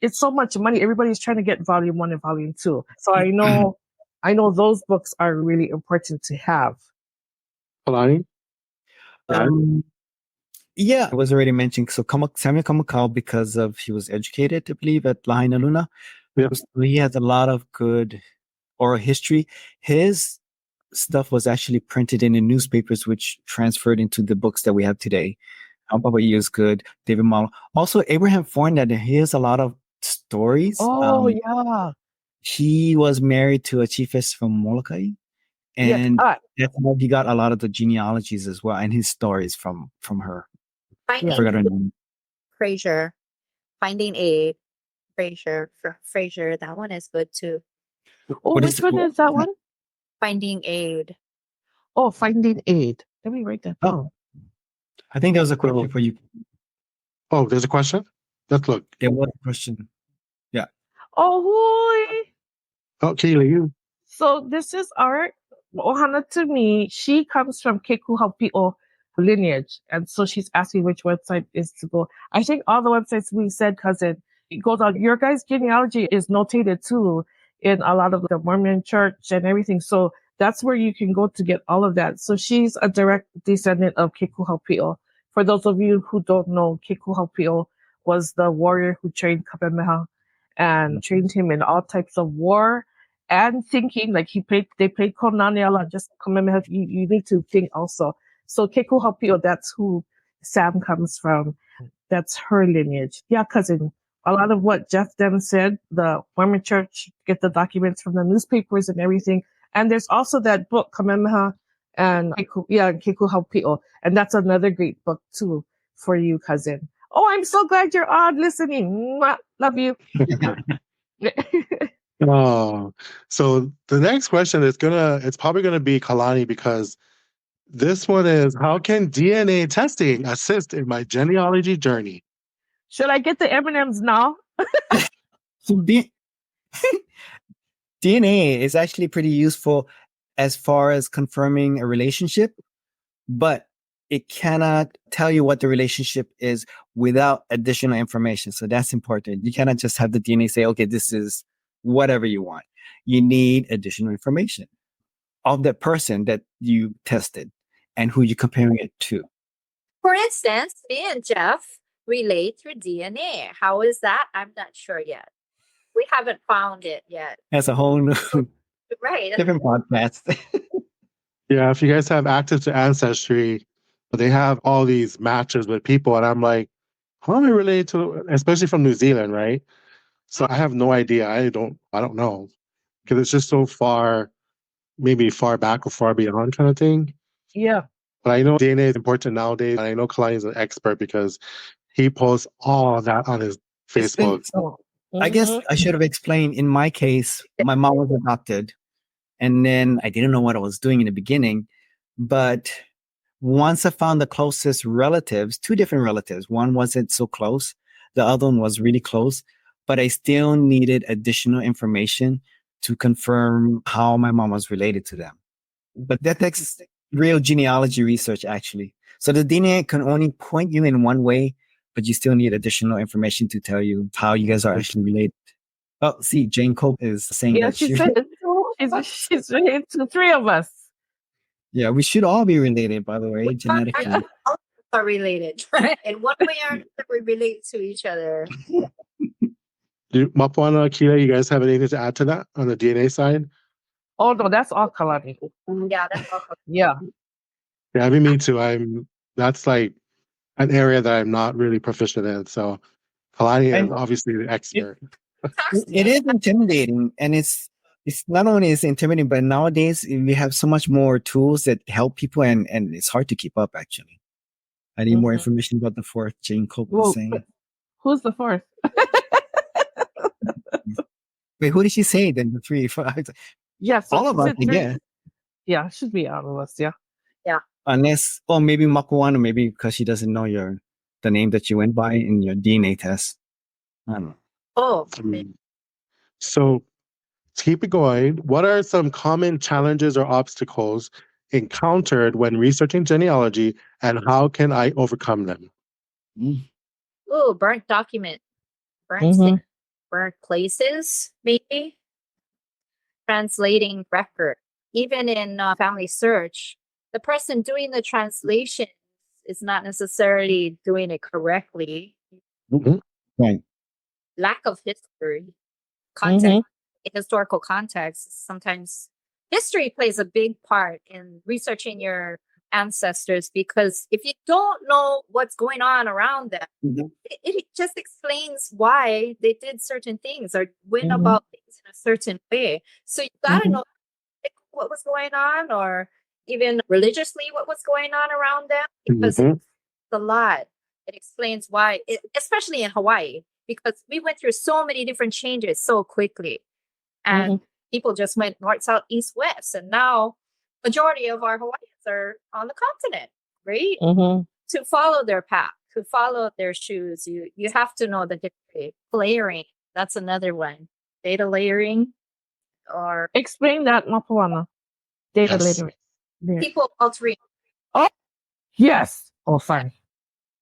it's so much money. Everybody's trying to get volume 1 and volume 2. So I know those books are really important to have. Kalani? Yeah, it was already mentioned. So Samuel Kamakaua, because of he was educated, I believe, at Lahaina Luna. Yep. So he has a lot of good oral history. His stuff was actually printed in the newspapers, which transferred into the books that we have today. Papa E is good. David Malo. Also, Abraham Fornet, he has a lot of stories. Oh, yeah. He was married to a chiefess from Molokai, Yes. and that's how he got a lot of the genealogies as well, and his stories from her. I Finding forgot her name. Fraser, finding a Fraser. That one is good too. Oh, What which one is that one? Finding aid. Oh, Finding Aid. Let me write that down. Oh, I think there was a question for you. Oh, there's a question? Let's look. There was a question. Yeah. Oh, hoi. Oh, Keely, you. So this is our Ohana to me. She comes from Kekuhaupio lineage. And so she's asking which website is to go. I think all the websites we said, cousin, it goes on. Your guys' genealogy is notated too in a lot of the Mormon church and everything. So that's where you can go to get all of that. So she's a direct descendant of Kekuhaupio. For those of you who don't know, Kekuhaupio was the warrior who trained Kamehameha and trained him in all types of war and thinking. Like they played Konane a lot. Just Kamehameha, you need to think also. So Kekuhaupio, that's who Sam comes from. That's her lineage. Yeah, cousin. A lot of what Jeff Dem said, the Mormon Church get the documents from the newspapers and everything. And there's also that book, Kamehameha and Kekuhaupio. And that's another great book too for you, cousin. Oh, I'm so glad you're on listening. Mwah. Love you. Oh, so the next question is it's probably gonna be Kalani, because this one is, how can DNA testing assist in my genealogy journey? Should I get the M&Ms now? So DNA is actually pretty useful as far as confirming a relationship, but it cannot tell you what the relationship is without additional information. So that's important. You cannot just have the DNA say, okay, this is whatever you want. You need additional information of the person that you tested and who you're comparing it to. For instance, me and Jeff relate through DNA. How is that? I'm not sure yet. We haven't found it yet. That's a whole new Right. different podcast. Yeah, if you guys have access to Ancestry, they have all these matches with people, and I'm like, how am I related to, especially from New Zealand, right? So I have no idea. I don't know, because it's just so far, maybe far back or far beyond kind of thing. Yeah. But I know DNA is important nowadays, and I know Kalani is an expert because he posts all of that on his Facebook. I guess I should have explained, in my case, my mom was adopted, and then I didn't know what I was doing in the beginning. But once I found the closest relatives, two different relatives, one wasn't so close, the other one was really close, but I still needed additional information to confirm how my mom was related to them. But that takes real genealogy research, actually. So the DNA can only point you in one way, but you still need additional information to tell you how you guys are actually related. Oh, see, Jane Cope is saying that she's related to three of us. Yeah, we should all be related, by the way, genetically. All are related, right? In one way or another, we relate to each other. Do Moana, Akira, you guys have anything to add to that on the DNA side? Oh no, that's all Kalani. Yeah, that's all. Yeah. Yeah, I mean, me too. That's like an area that I'm not really proficient in. So Kalani is obviously the expert. It is intimidating, and it's not only is intimidating, but nowadays we have so much more tools that help people, and it's hard to keep up. Actually, I need more information about the fourth. Jane Cope was saying. Who's the fourth? Wait, who did she say? Then the three, five. Yeah, so all of us. Yeah, yeah, it should be all of us. Yeah, yeah. Unless, maybe Moana, maybe because she doesn't know the name that you went by in your DNA test. I don't know. Oh. So to keep it going, what are some common challenges or obstacles encountered when researching genealogy, and how can I overcome them? Oh, burnt document. Burnt places, maybe. Translating record. Even in family search, the person doing the translation it's not necessarily doing it correctly. Mhm. Right. Lack of history, context, historical context. Sometimes history plays a big part in researching your ancestors, because if you don't know what's going on around them, it just explains why they did certain things or went about things in a certain way. So you gotta know what was going on, or even religiously what was going on around them, because Mhm. it's a lot. It explains why, especially in Hawaii, because we went through so many different changes so quickly, and people just went north, south, east, west, and now majority of our Hawaiians are on the continent, right? To follow their path, to follow their shoes, you have to know the history. Layering, that's another one. Data layering, or Explain that, Mapuana. Data Yes. literacy. There. people altering. Oh, yes. Oh, sorry.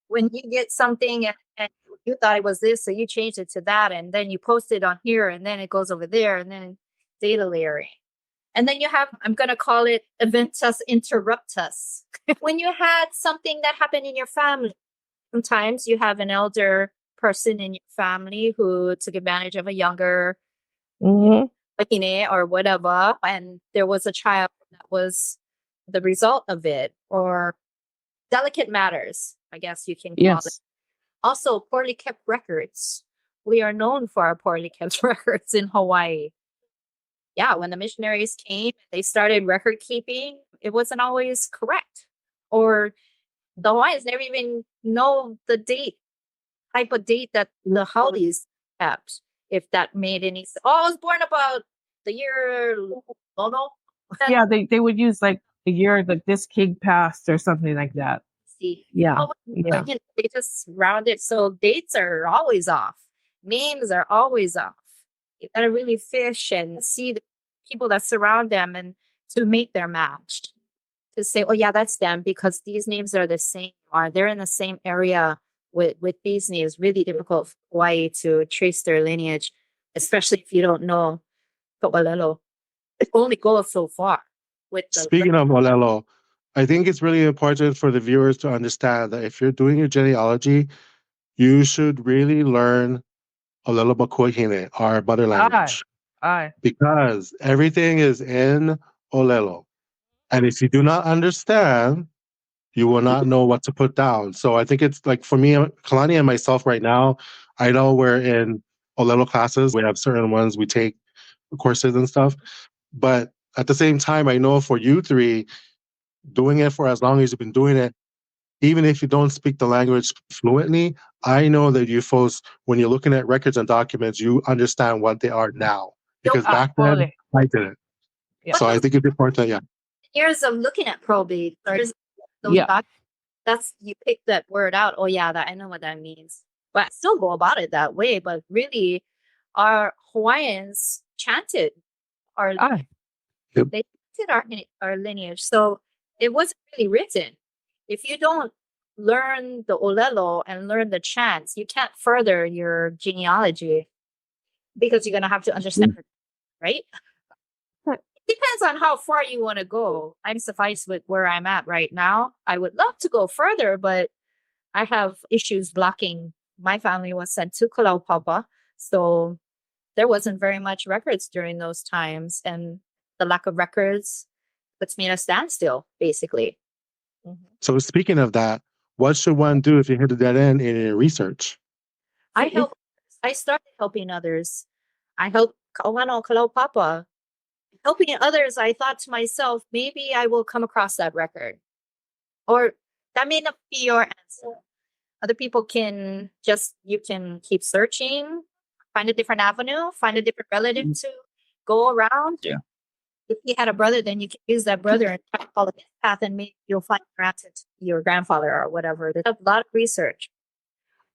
When you get something and you thought it was this, so you changed it to that, and then you post it on here, and then it goes over there, and then data layering. And then you have, I'm going to call it eventus interruptus. When you had something that happened in your family, sometimes you have an elder person in your family who took advantage of a younger pakine or whatever, and there was a child that was the result of it, or delicate matters, I guess you can call it. Also, poorly kept records. We are known for our poorly kept records in Hawaii. Yeah, when the missionaries came, they started record keeping. It wasn't always correct. Or the Hawaiians never even know the type of date that the Howleys kept, if that made any sense. Oh, I was born about the year Lono. Yeah, they would use like the year that this king passed or something like that. See. Yeah. Oh, Yeah. they just round it. So dates are always off. Names are always off. You gotta really fish and see the people that surround them and to make their match. To say, oh yeah, that's them because these names are the same, or they're in the same area with these names. Really difficult for Hawaii to trace their lineage, especially if you don't know Ko'olelo. It only goes so far with the Speaking of Olelo, I think it's really important for the viewers to understand that if you're doing your genealogy, you should really learn Olelo Makuahine, our mother language, Aye. because everything is in Olelo. And if you do not understand, you will not know what to put down. So I think it's like for me, Kalani and myself right now, I know we're in Olelo classes. We have certain ones we take courses and stuff. But at the same time, I know for you three, doing it for as long as you've been doing it, even if you don't speak the language fluently, I know that you folks, when you're looking at records and documents, you understand what they are now. Because back then, Fully. I didn't. Yeah. So I think it's important, yeah. years of looking at probate, there's those Yeah. that's you pick that word out. Oh yeah, that I know what that means. But I still go about it that way. But really, our Hawaiians chanted our Aye. they chanted our lineage. So it wasn't really written. If you don't learn the Olelo and learn the chants, you can't further your genealogy because you're gonna have to understand it, right? Depends on how far you want to go. I'm suffice with where I'm at right now. I would love to go further, but I have issues blocking. My family was sent to Kalaupapa, so there wasn't very much records during those times, and the lack of records puts me at a standstill, basically. So speaking of that, what should one do if you hit a dead end in your research? I started helping others. I helped Kauano Kalaupapa. Helping others, I thought to myself, maybe I will come across that record. Or that may not be your answer. Other people you can keep searching, find a different avenue, find a different relative to go around. Yeah. If you had a brother, then you can use that brother and try to follow his path, and maybe you'll find your answer to your grandfather or whatever. There's a lot of research.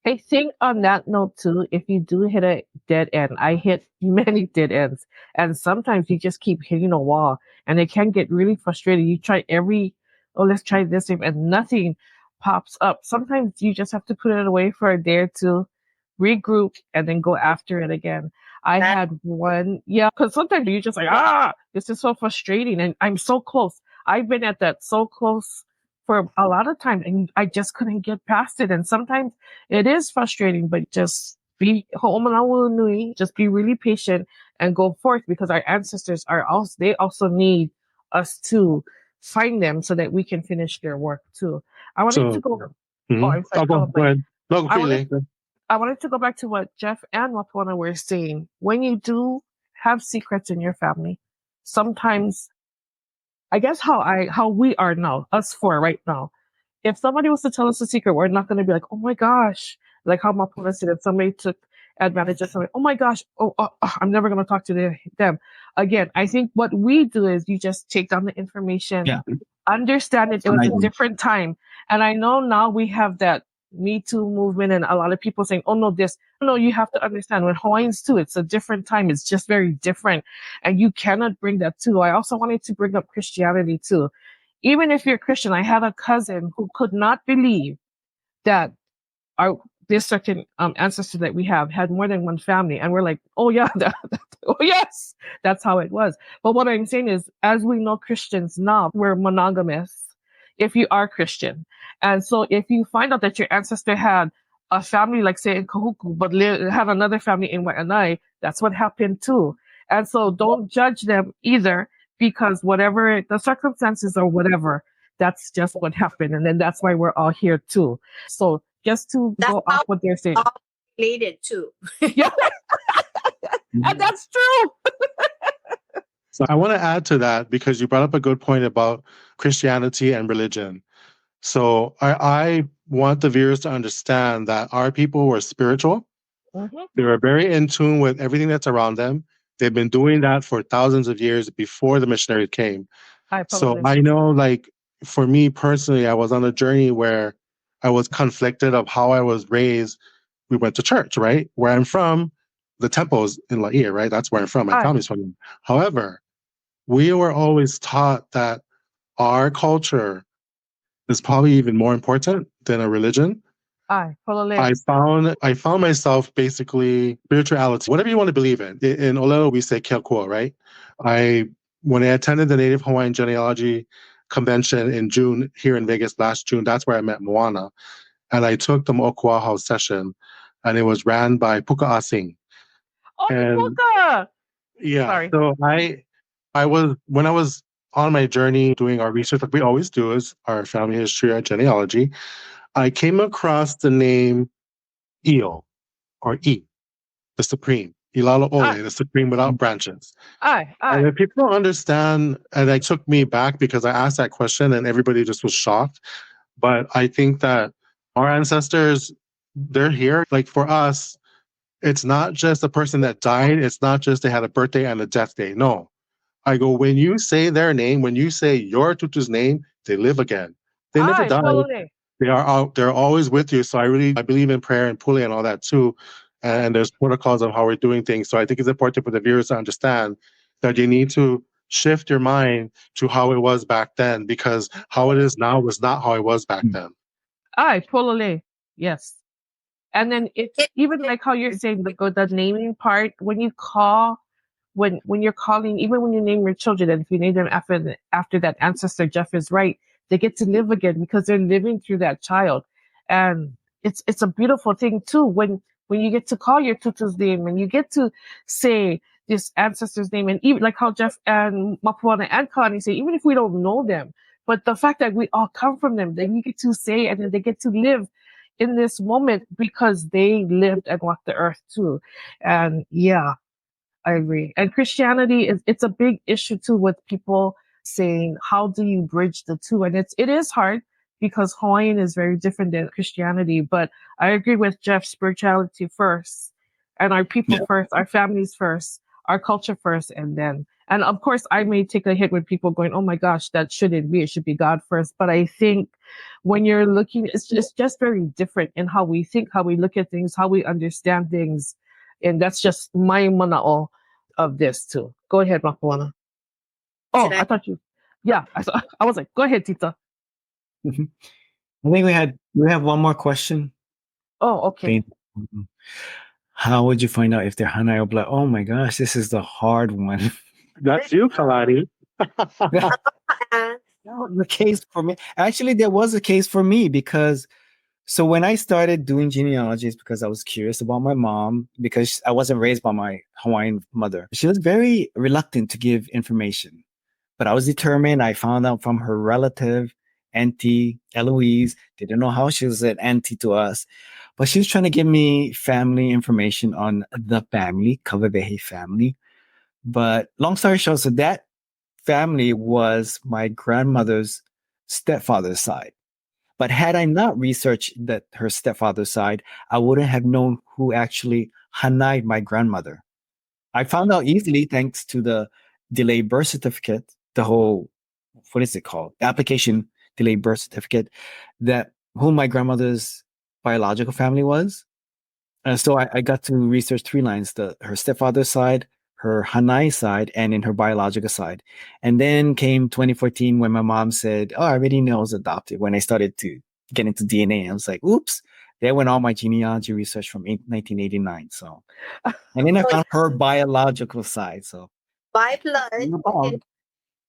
I think on that note too, if you do hit a dead end, I hit many dead ends, and sometimes you just keep hitting a wall, and it can get really frustrating. You try let's try this, and nothing pops up. Sometimes you just have to put it away for a day or two, regroup, and then go after it again. I had one, because sometimes you're just like, this is so frustrating, and I'm so close. I've been at that so close for a lot of time, and I just couldn't get past it. And sometimes it is frustrating, but just be Moana Nui, just be really patient and go forth, because our ancestors are also, they also need us to find them so that we can finish their work too. I wanted to go. Oh, I'm sorry. Go ahead. No, I wanted to go back to what Jeff and Moana were saying. When you do have secrets in your family, sometimes, I guess how we are now, us four right now, if somebody was to tell us a secret, we're not going to be like, oh my gosh, like how Moana said, if somebody took advantage of somebody, oh my gosh, I'm never going to talk to them again. I think what we do is you just take down the information, understand it was a different time. And I know now we have that Me Too movement and a lot of people saying, oh no, you have to understand, when Hawaiians too, it's a different time. It's just very different. And you cannot bring that too. I also wanted to bring up Christianity too. Even if you're Christian, I had a cousin who could not believe that this certain ancestor that we have had more than one family. And we're like, oh yeah, oh yes, that's how it was. But what I'm saying is, as we know Christians now, we're monogamous if you are Christian. And so if you find out that your ancestor had a family, like say in Kahuku, but had another family in Waianae, that's what happened too. And so don't judge them either, because whatever the circumstances or whatever, that's just what happened. And then that's why we're all here too. So just to go off what they're saying. All related too. Yeah. And that's true. So I want to add to that, because you brought up a good point about Christianity and religion. So I want the viewers to understand that our people were spiritual. Mm-hmm. They were very in tune with everything that's around them. They've been doing that for thousands of years before the missionaries came. So I know, like, for me personally, I was on a journey where I was conflicted of how I was raised. We went to church, right? Where I'm from, the temple's in Laie, right? That's where I'm from. My family's from. However, we were always taught that our culture is probably even more important than a religion. I found myself basically spirituality, whatever you want to believe in. In Olelo, we say Keakua, right? When I attended the Native Hawaiian Genealogy Convention in June here in Vegas last June, that's where I met Moana. And I took the Moʻokūʻauhau session, and it was ran by Puka Asing. Oh, Puka! Yeah. Sorry. So when I was on my journey doing our research, like we always do, is our family history, our genealogy, I came across the name Io, or E, the Supreme. Ilalo Ole, the Supreme without branches. And if people don't understand, and it took me back because I asked that question and everybody just was shocked. But I think that our ancestors, they're here. Like for us, it's not just a person that died. It's not just they had a birthday and a death day. No. I go, when you say their name, when you say your tutu's name, they live again. They never die. They are out. They're always with you. So I believe in prayer and pule and all that too. And there's protocols of how we're doing things. So I think it's important for the viewers to understand that you need to shift your mind to how it was back then, because how it is now was not how it was back then. Totally. Yes. And then it's even like how you're saying the naming part, when you call, when you're calling, even when you name your children, and if you name them after that ancestor, Jeff is right, they get to live again because they're living through that child. And it's a beautiful thing too, when you get to call your tutu's name and you get to say this ancestor's name, and even like how Jeff and Moana and Kalani say, even if we don't know them, but the fact that we all come from them, then you get to say, and then they get to live in this moment because they lived and walked the earth too. And yeah, I agree. And Christianity it's a big issue too, with people saying, how do you bridge the two? And it is hard because Hawaiian is very different than Christianity. But I agree with Jeff, spirituality first, and our people first, our families first, our culture first, and of course I may take a hit with people going, oh my gosh, that shouldn't be, it should be God first. But I think when you're looking, it's just very different in how we think, how we look at things, how we understand things. And that's just my mana'o of this too. Go ahead, Moana. Oh, I thought you. Yeah, I was like, go ahead, Tita. I think we have one more question. Oh, okay. How would you find out if they're Hanai or blood? Oh my gosh, this is the hard one. That's you, Kalani. That was the case for me. Actually, there was a case for me because so when I started doing genealogies, because I was curious about my mom, because I wasn't raised by my Hawaiian mother, she was very reluctant to give information. But I was determined. I found out from her relative, Auntie Eloise, didn't know how she was an auntie to us, but she was trying to give me family information on the family, Kawabehe family. But long story short, so that family was my grandmother's stepfather's side. But had I not researched that her stepfather's side, I wouldn't have known who actually hanai'd my grandmother. I found out easily thanks to the delayed birth certificate, the whole, what is it called? Application delayed birth certificate, that who my grandmother's biological family was. And so I got to research 3 lines, her stepfather's side, her Hanai side, and in her biological side. And then came 2014 when my mom said, oh, I already know I was adopted. When I started to get into DNA, I was like, oops, there went all my genealogy research from 1989. So, and then I found her biological side. So By blood, no problem.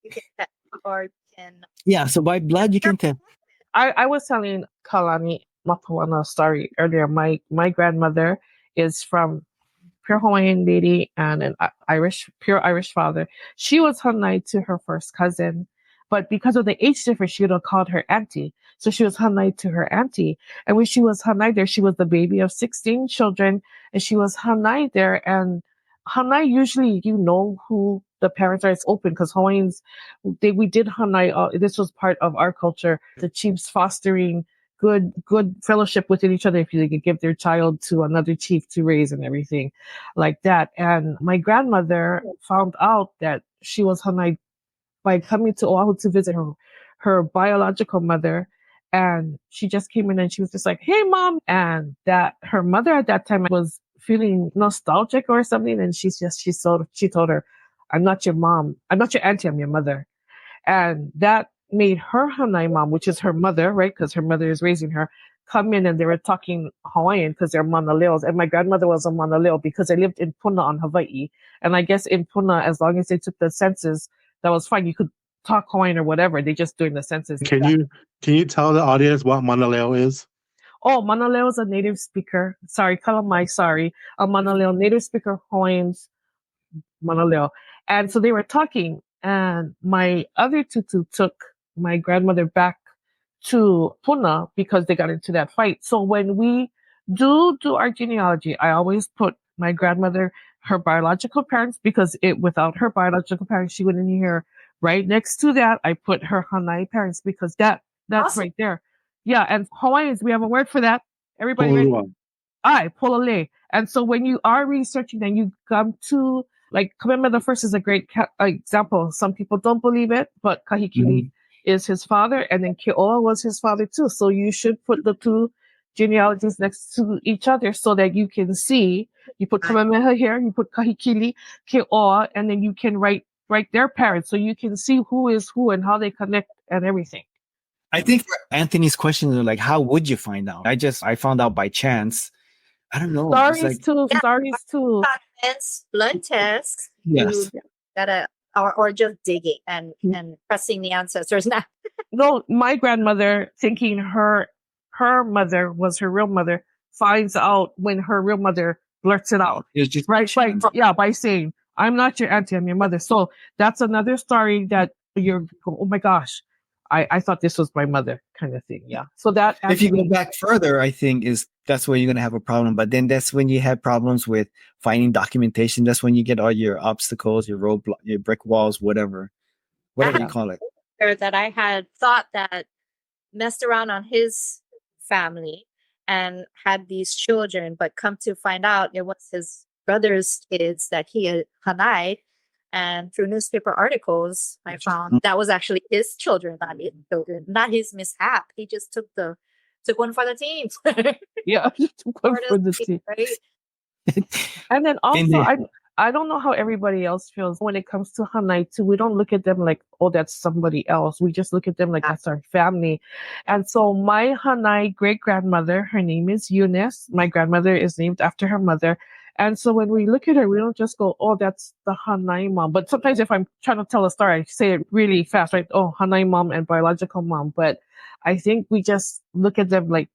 you can test, or you can. Yeah, so by blood you can tell. I was telling Kalani Mapuana a story earlier. My grandmother is from pure Hawaiian lady and an pure Irish father. She was Hanai to her first cousin, but because of the age difference, she would have called her auntie. So she was Hanai to her auntie. And when she was Hanai there, she was the baby of 16 children, and she was Hanai there. And Hanai, usually you know who the parents are. It's open because Hawaiians, we did Hanai. This was part of our culture. The chiefs fostering good fellowship within each other if they could give their child to another chief to raise and everything like that. And my grandmother found out that she was Hanai by coming to Oahu to visit her biological mother. And she just came in and she was just like, hey, mom. And that her mother at that time was feeling nostalgic or something. And she told her, I'm not your mom. I'm not your auntie. I'm your mother. And that made her Hanai mom, which is her mother, right? Because her mother is raising her, come in and they were talking Hawaiian because they're Manaleos. And my grandmother was a Manaleo because I lived in Puna on Hawaii. And I guess in Puna, as long as they took the census, that was fine. You could talk Hawaiian or whatever. They just doing the census. Can you tell the audience what Manaleo is? Oh, Manaleo is a native speaker. Sorry, Kalamai, sorry. A Manaleo, native speaker Hawaiians, Manaleo. And so they were talking, and my other tutu took my grandmother back to Puna because they got into that fight. So when we do our genealogy, I always put my grandmother, her biological parents, because without her biological parents, she wouldn't hear. Right next to that, I put her Hanai parents because that's Awesome. right there. Yeah, and Hawaiians, we have a word for that. Everybody ready? Polole. And so when you are researching, then you come to, like, Kamehameha the First is a great example. Some people don't believe it, but Kahikili is his father, and then Keoa was his father too. So you should put the two genealogies next to each other so that you can see. You put Kamehameha here, you put Kahikili, Keoa, and then you can write their parents so you can see who is who and how they connect and everything. I think for Anthony's question, like, how would you find out? I found out by chance. I don't know. Stories too. Comments, blood tests. Yes. You gotta, or just digging and pressing the ancestors now. No, my grandmother, thinking her mother was her real mother, finds out when her real mother blurts it out. It's just Right. By saying, I'm not your auntie, I'm your mother. So that's another story that you're, oh my gosh, I thought this was my mother kind of thing. Yeah. So that, if you go back further, I think that's where you're going to have a problem. But then that's when you have problems with finding documentation. That's when you get all your obstacles, your roadblock, your brick walls, whatever you call it. That I had thought that messed around on his family and had these children, but come to find out it was his brother's kids that he had Hanai. And through newspaper articles, I found that was actually his children, not his children, not his mishap. He just took one for the team. Yeah, took one for the team. Right? And then also, I don't know how everybody else feels when it comes to Hanai too. We don't look at them like, oh, that's somebody else. We just look at them like that's our family. And so my Hanai great grandmother, her name is Eunice. My grandmother is named after her mother. And so when we look at her, we don't just go, oh, that's the Hanai mom. But sometimes if I'm trying to tell a story, I say it really fast, right? Oh, Hanai mom and biological mom. But I think we just look at them like,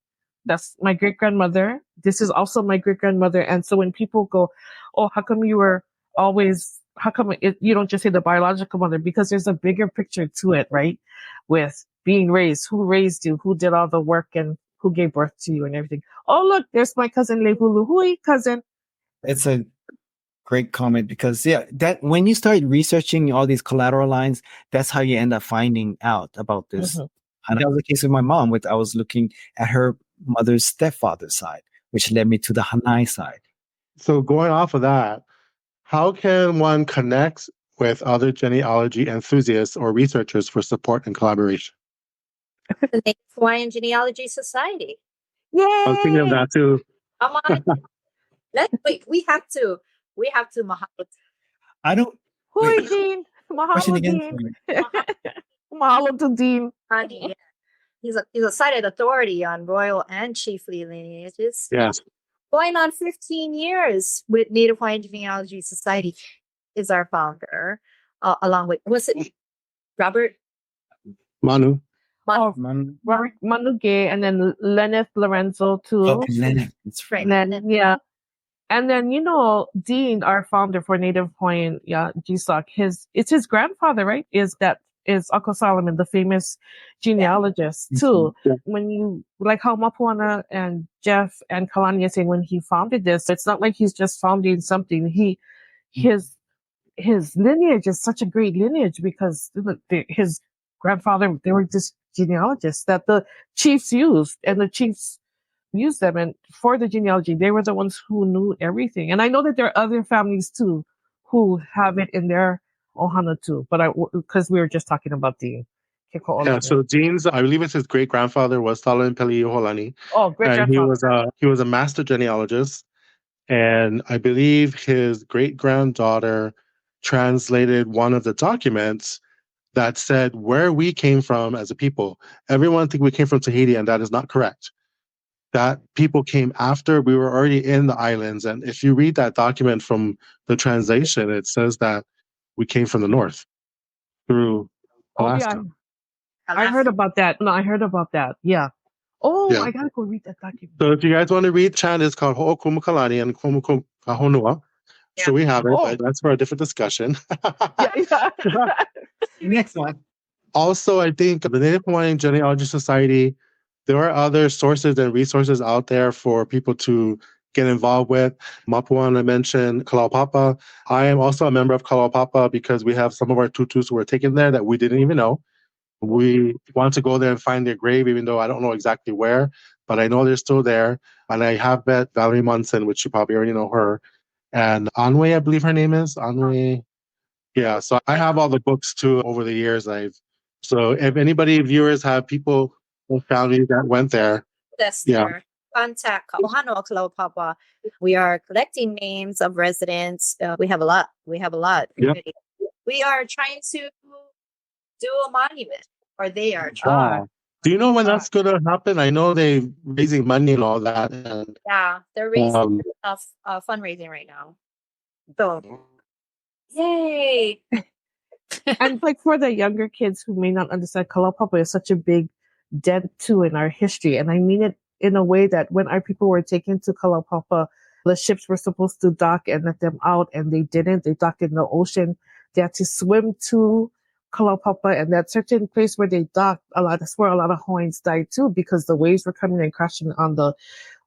that's my great grandmother. This is also my great grandmother. And so when people go, oh, how come you were always, how come you don't just say the biological mother? Because there's a bigger picture to it, right? With being raised, who raised you, who did all the work and who gave birth to you and everything. Oh, look, there's my cousin Lehulu. Hui, cousin. It's a great comment because that when you start researching all these collateral lines, that's how you end up finding out about this. Mhm. And that was the case with my mom. I was looking at her mother's stepfather's side, which led me to the Hanai side. So going off of that, how can one connect with other genealogy enthusiasts or researchers for support and collaboration? The Native Hawaiian Genealogy Society. Yay! I was thinking of that too. Come on. Wait, we have to mahalo. I don't. Hui, Wait, Dean. question Mahalo, again. Dean. Mahalo to Dean. Honey, he's a cited authority on royal and chiefly lineages. Yes. Going on 15 years with Native Hawaiian Genealogy Society is our founder, along with, was it Robert? Manu. Oh, Man, Robert Manuge and then Lenneth Lorenzo too. oh, Leonard, that's right. Right. And then, yeah. And then, Dean, our founder for Native Hawaiian, GSOC, it's his grandfather, right? Is Uncle Solomon, the famous genealogist too. Yeah. When you, like how Mapuana and Jeff and Kalani are saying when he founded this, it's not like he's just founding something. His lineage is such a great lineage because his grandfather, they were just genealogists that the chiefs used, and the chiefs used them. And for the genealogy, they were the ones who knew everything. And I know that there are other families too who have it in their ohana too, but because we were just talking about the Keko Yeah, Olani. so Dean's, I believe it's his great grandfather was Solomon Peliiolani, Oh, great and grandfather. he was a master genealogist, and I believe his great granddaughter translated one of the documents that said where we came from as a people. Everyone think we came from Tahiti, and that is not correct. That people came after we were already in the islands, and if you read that document from the translation, it says that we came from the north through Oh, Alaska. yeah. I heard about that. No, I heard about that. Yeah. Oh, Yeah. I gotta go read that document. So if you guys want to read, Chan is called Ho'okumukalani and Komukumahonua. Yeah. So we have it, Oh. but that's for a different discussion. Yeah. Next one. Also, I think the Native Hawaiian Genealogy Society, there are other sources and resources out there for people to get involved with. Mapuana mentioned Kalaupapa. I am also a member of Kalaupapa because we have some of our tutus who were taken there that we didn't even know. We want to go there and find their grave, even though I don't know exactly where, but I know they're still there. And I have met Valerie Munson, which you probably already know her. And Anwe, I believe her name is. Anwe. Yeah, so I have all the books too over the years. So if anybody, viewers, have people or families that went there, That's yeah. there. Contact Kauhano Kalaupapa. We are collecting names of residents. We have a lot. Yep. We are trying to do a monument, or they are Wow. trying. Do you know when that's going to happen? I know they're raising money and all that. And, Yeah, they're raising fundraising right now. So, yay! And like for the younger kids who may not understand, Kalaupapa is such a big dent too in our history. And I mean it in a way that when our people were taken to Kalaupapa, the ships were supposed to dock and let them out, and they didn't. They docked in the ocean. They had to swim to Kalaupapa, and that certain place where they docked, that's where a lot of Hawaiians died too, because the waves were coming and crashing on the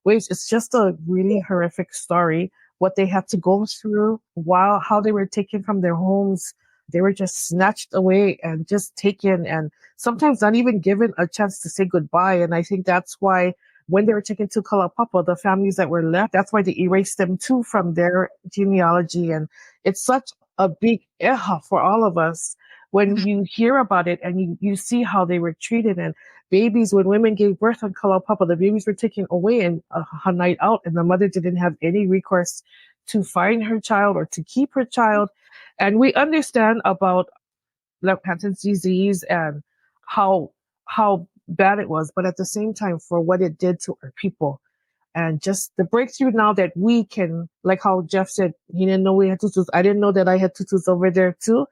waves. It's just a really horrific story, what they had to go through, how they were taken from their homes. They were just snatched away and just taken, and sometimes not even given a chance to say goodbye. And I think that's why when they were taken to Kalaupapa, the families that were left, that's why they erased them too from their genealogy. And it's such a big eha for all of us when you hear about it and you see how they were treated. And babies, when women gave birth on Kalaupapa, the babies were taken away and a night out, and the mother didn't have any recourse to find her child or to keep her child. And we understand about Hansen's disease and how bad it was, but at the same time, for what it did to our people, And just the breakthrough now that we can, like how Jeff said, he didn't know we had tutus. I didn't know that I had tutus over there too.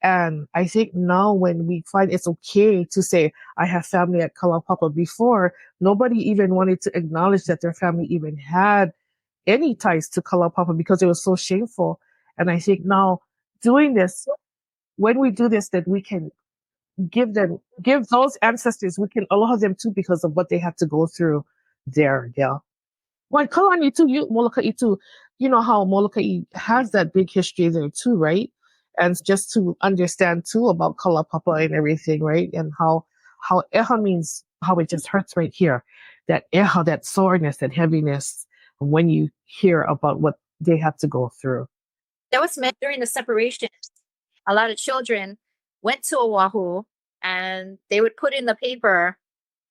And I think now when we find it's okay to say, I have family at Kalaupapa, before, nobody even wanted to acknowledge that their family even had any ties to Kalaupapa because it was so shameful. And I think now doing this, when we do this, that we can give those ancestors, we can allow them too because of what they had to go through there. Yeah. Well, Kalani too, Molokai too, you know how Molokai has that big history there too, right? And just to understand too about Kalapapa and everything, right? And how Eha means, how it just hurts right here. That Eha, that soreness, that heaviness, when you hear about what they had to go through. That was meant during the separation. A lot of children went to Oahu and they would put in the paper,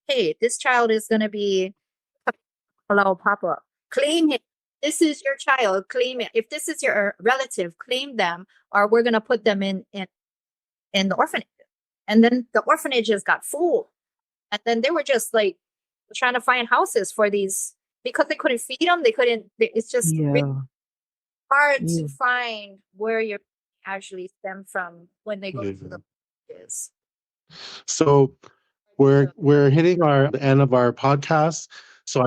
hey, this child is going to be Papa. Claim it. This is your child. Claim it. If this is your relative, claim them, or we're going to put them in the orphanage. And then the orphanages got full. And then they were just like trying to find houses for these because they couldn't feed them. It's just really hard to find where you actually stem from when they go to the villages. So we're hitting the end of our podcast. So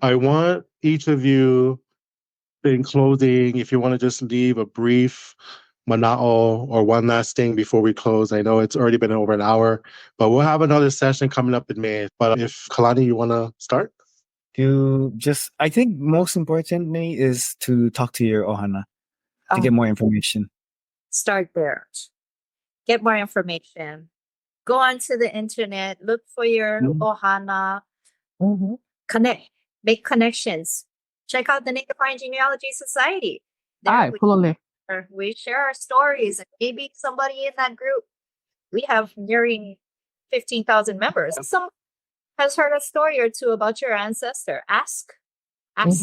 I want each of you, in closing, if you want to just leave a brief mana'o or one last thing before we close. I know it's already been over an hour, but we'll have another session coming up in May. But if Kalani, you want to start? I think most importantly is to talk to your ohana to get more information. Start there. Get more information. Go onto the internet, look for your ohana, connect, make connections. Check out the Native Hawaiian Genealogy Society. We share our stories, and maybe somebody in that group, we have nearing 15,000 members. Some has heard a story or two about your ancestor. Ask. And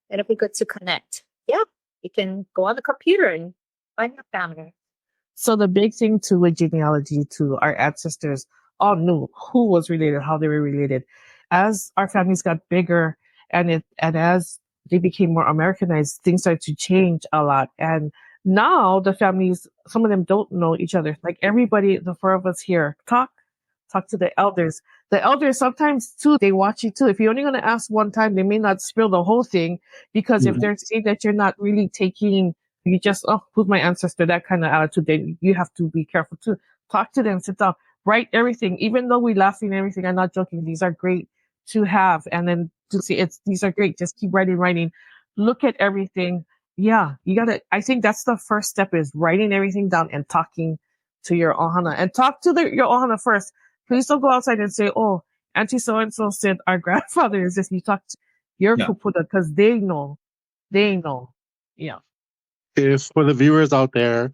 it'll be good to connect. Yeah, you can go on the computer and find your family. So the big thing too with genealogy too, our ancestors all knew who was related, how they were related. As our families got bigger and as they became more Americanized, things started to change a lot. And now the families, some of them don't know each other. Like everybody, the four of us here, talk to the elders. The elders sometimes too, they watch you too. If you're only going to ask one time, they may not spill the whole thing because if they're saying that you're not really taking, you just, who's my ancestor, that kind of attitude, then you have to be careful too. Talk to them, sit down, write everything. Even though we laughing and everything, I'm not joking. These are great to have. And then to see these are great. Just keep writing. Look at everything. Yeah, I think that's the first step, is writing everything down and talking to your ohana, and talk to your ohana first. Please don't go outside and say, oh, Auntie so-and-so said our grandfather is this. You talk to your kupuda because they know. Yeah. If for the viewers out there,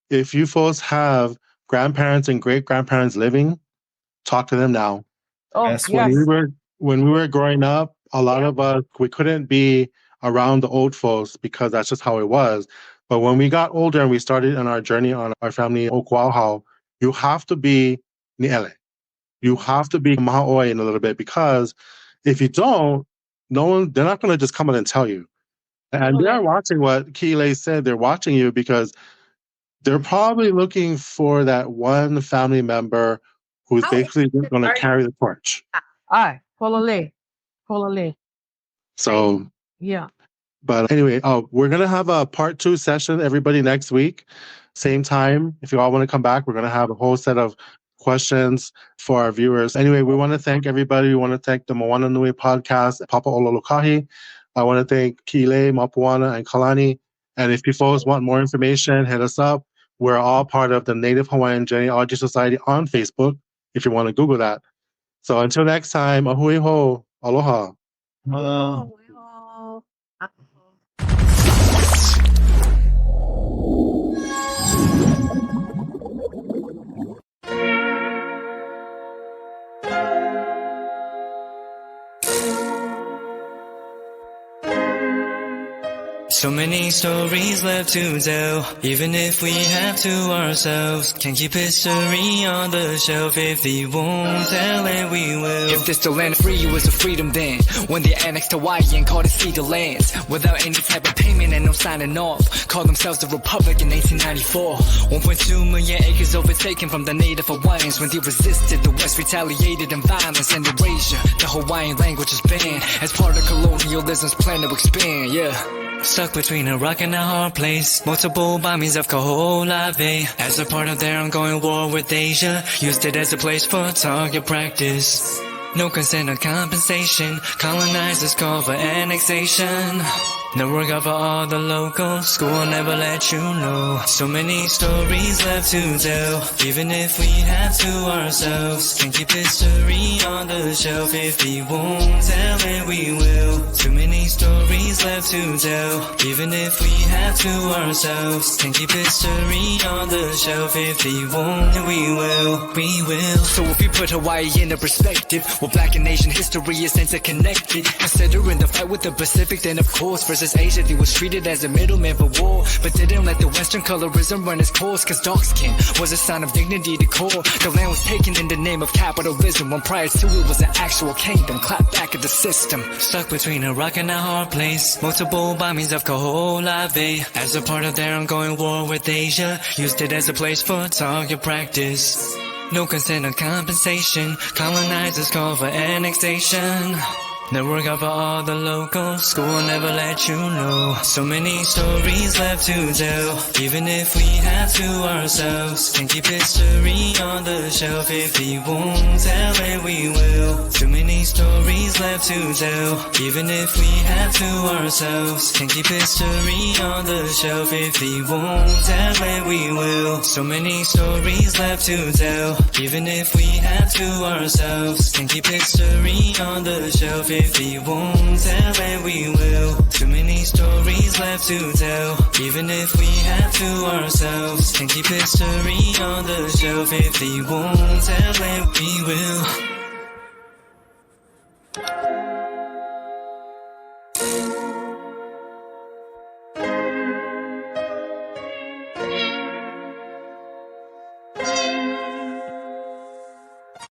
if you folks have grandparents and great grandparents living, talk to them now. Oh, yes. When we were growing up, a lot of us, we couldn't be around the old folks because that's just how it was. But when we got older and we started on our journey on our family auhau, you have to be ni'ele. You have to be maha'oi in a little bit, because if you don't, they're not going to just come in and tell you. And they're watching what Kile said. They're watching you because they're probably looking for that one family member who's basically going to carry the torch. Polole. So, yeah. But anyway, we're going to have a part 2 session, everybody, next week. Same time. If you all want to come back, we're going to have a whole set of questions for our viewers. Anyway, we want to thank everybody. We want to thank the Moana Nui podcast, Papa Ololokahi. I want to thank Kile, Mapuana, and Kalani. And if you folks want more information, hit us up. We're all part of the Native Hawaiian Genealogy Society on Facebook, if you want to Google that. So until next time, ahui ho, aloha. So many stories left to tell, even if we have to ourselves. Can't keep history on the shelf. If we won't tell it, we will. If this the land of free, it was a freedom then. When they annexed Hawaii and called it cedar lands, without any type of payment and no signing off, called themselves the Republic in 1894. 1.2 million acres overtaken from the native Hawaiians. When they resisted, the West retaliated in violence and erasure. The Hawaiian language is banned as part of colonialism's plan to expand, yeah. Stuck between a rock and a hard place. Multiple bombings of Kaho'olawe as a part of their ongoing war with Asia. Used it as a place for target practice. No consent or compensation. Colonizers call for annexation. No regard for all the locals. School never let you know. So many stories left to tell, even if we have to ourselves. Can't keep history on the shelf. If we won't tell it, we will. Too many stories left to tell, even if we have to ourselves. Can't keep history on the shelf. If we won't, we will. We will. So if we put Hawaii into perspective, well, Black and Asian history is interconnected. Considering the fight with the Pacific, then of course versus Asia, they was treated as a middleman for war, but didn't let the Western colorism run its course. Cause dark skin was a sign of dignity to core. The land was taken in the name of capitalism, when prior to it was an actual kingdom. Clap back at the system. Stuck between a rock and a hard place. Multiple bombings of Kaho'olawe as a part of their ongoing war with Asia. Used it as a place for target practice. No consent or compensation. Colonizers call for annexation. No regard for all the locals. School never let you know. So many stories left to tell, even if we have to ourselves. Can't keep history on the shelf. If we won't tell it, we will. Too many stories left to tell, even if we have to ourselves. Can't keep history on the shelf. If we won't tell it, we will. So many stories left to tell, even if we have to ourselves. Can't keep history on the shelf. If we won't tell it, we will. Too many stories left to tell, even if we have to ourselves. Can't keep history on the shelf. If we won't tell it, we will.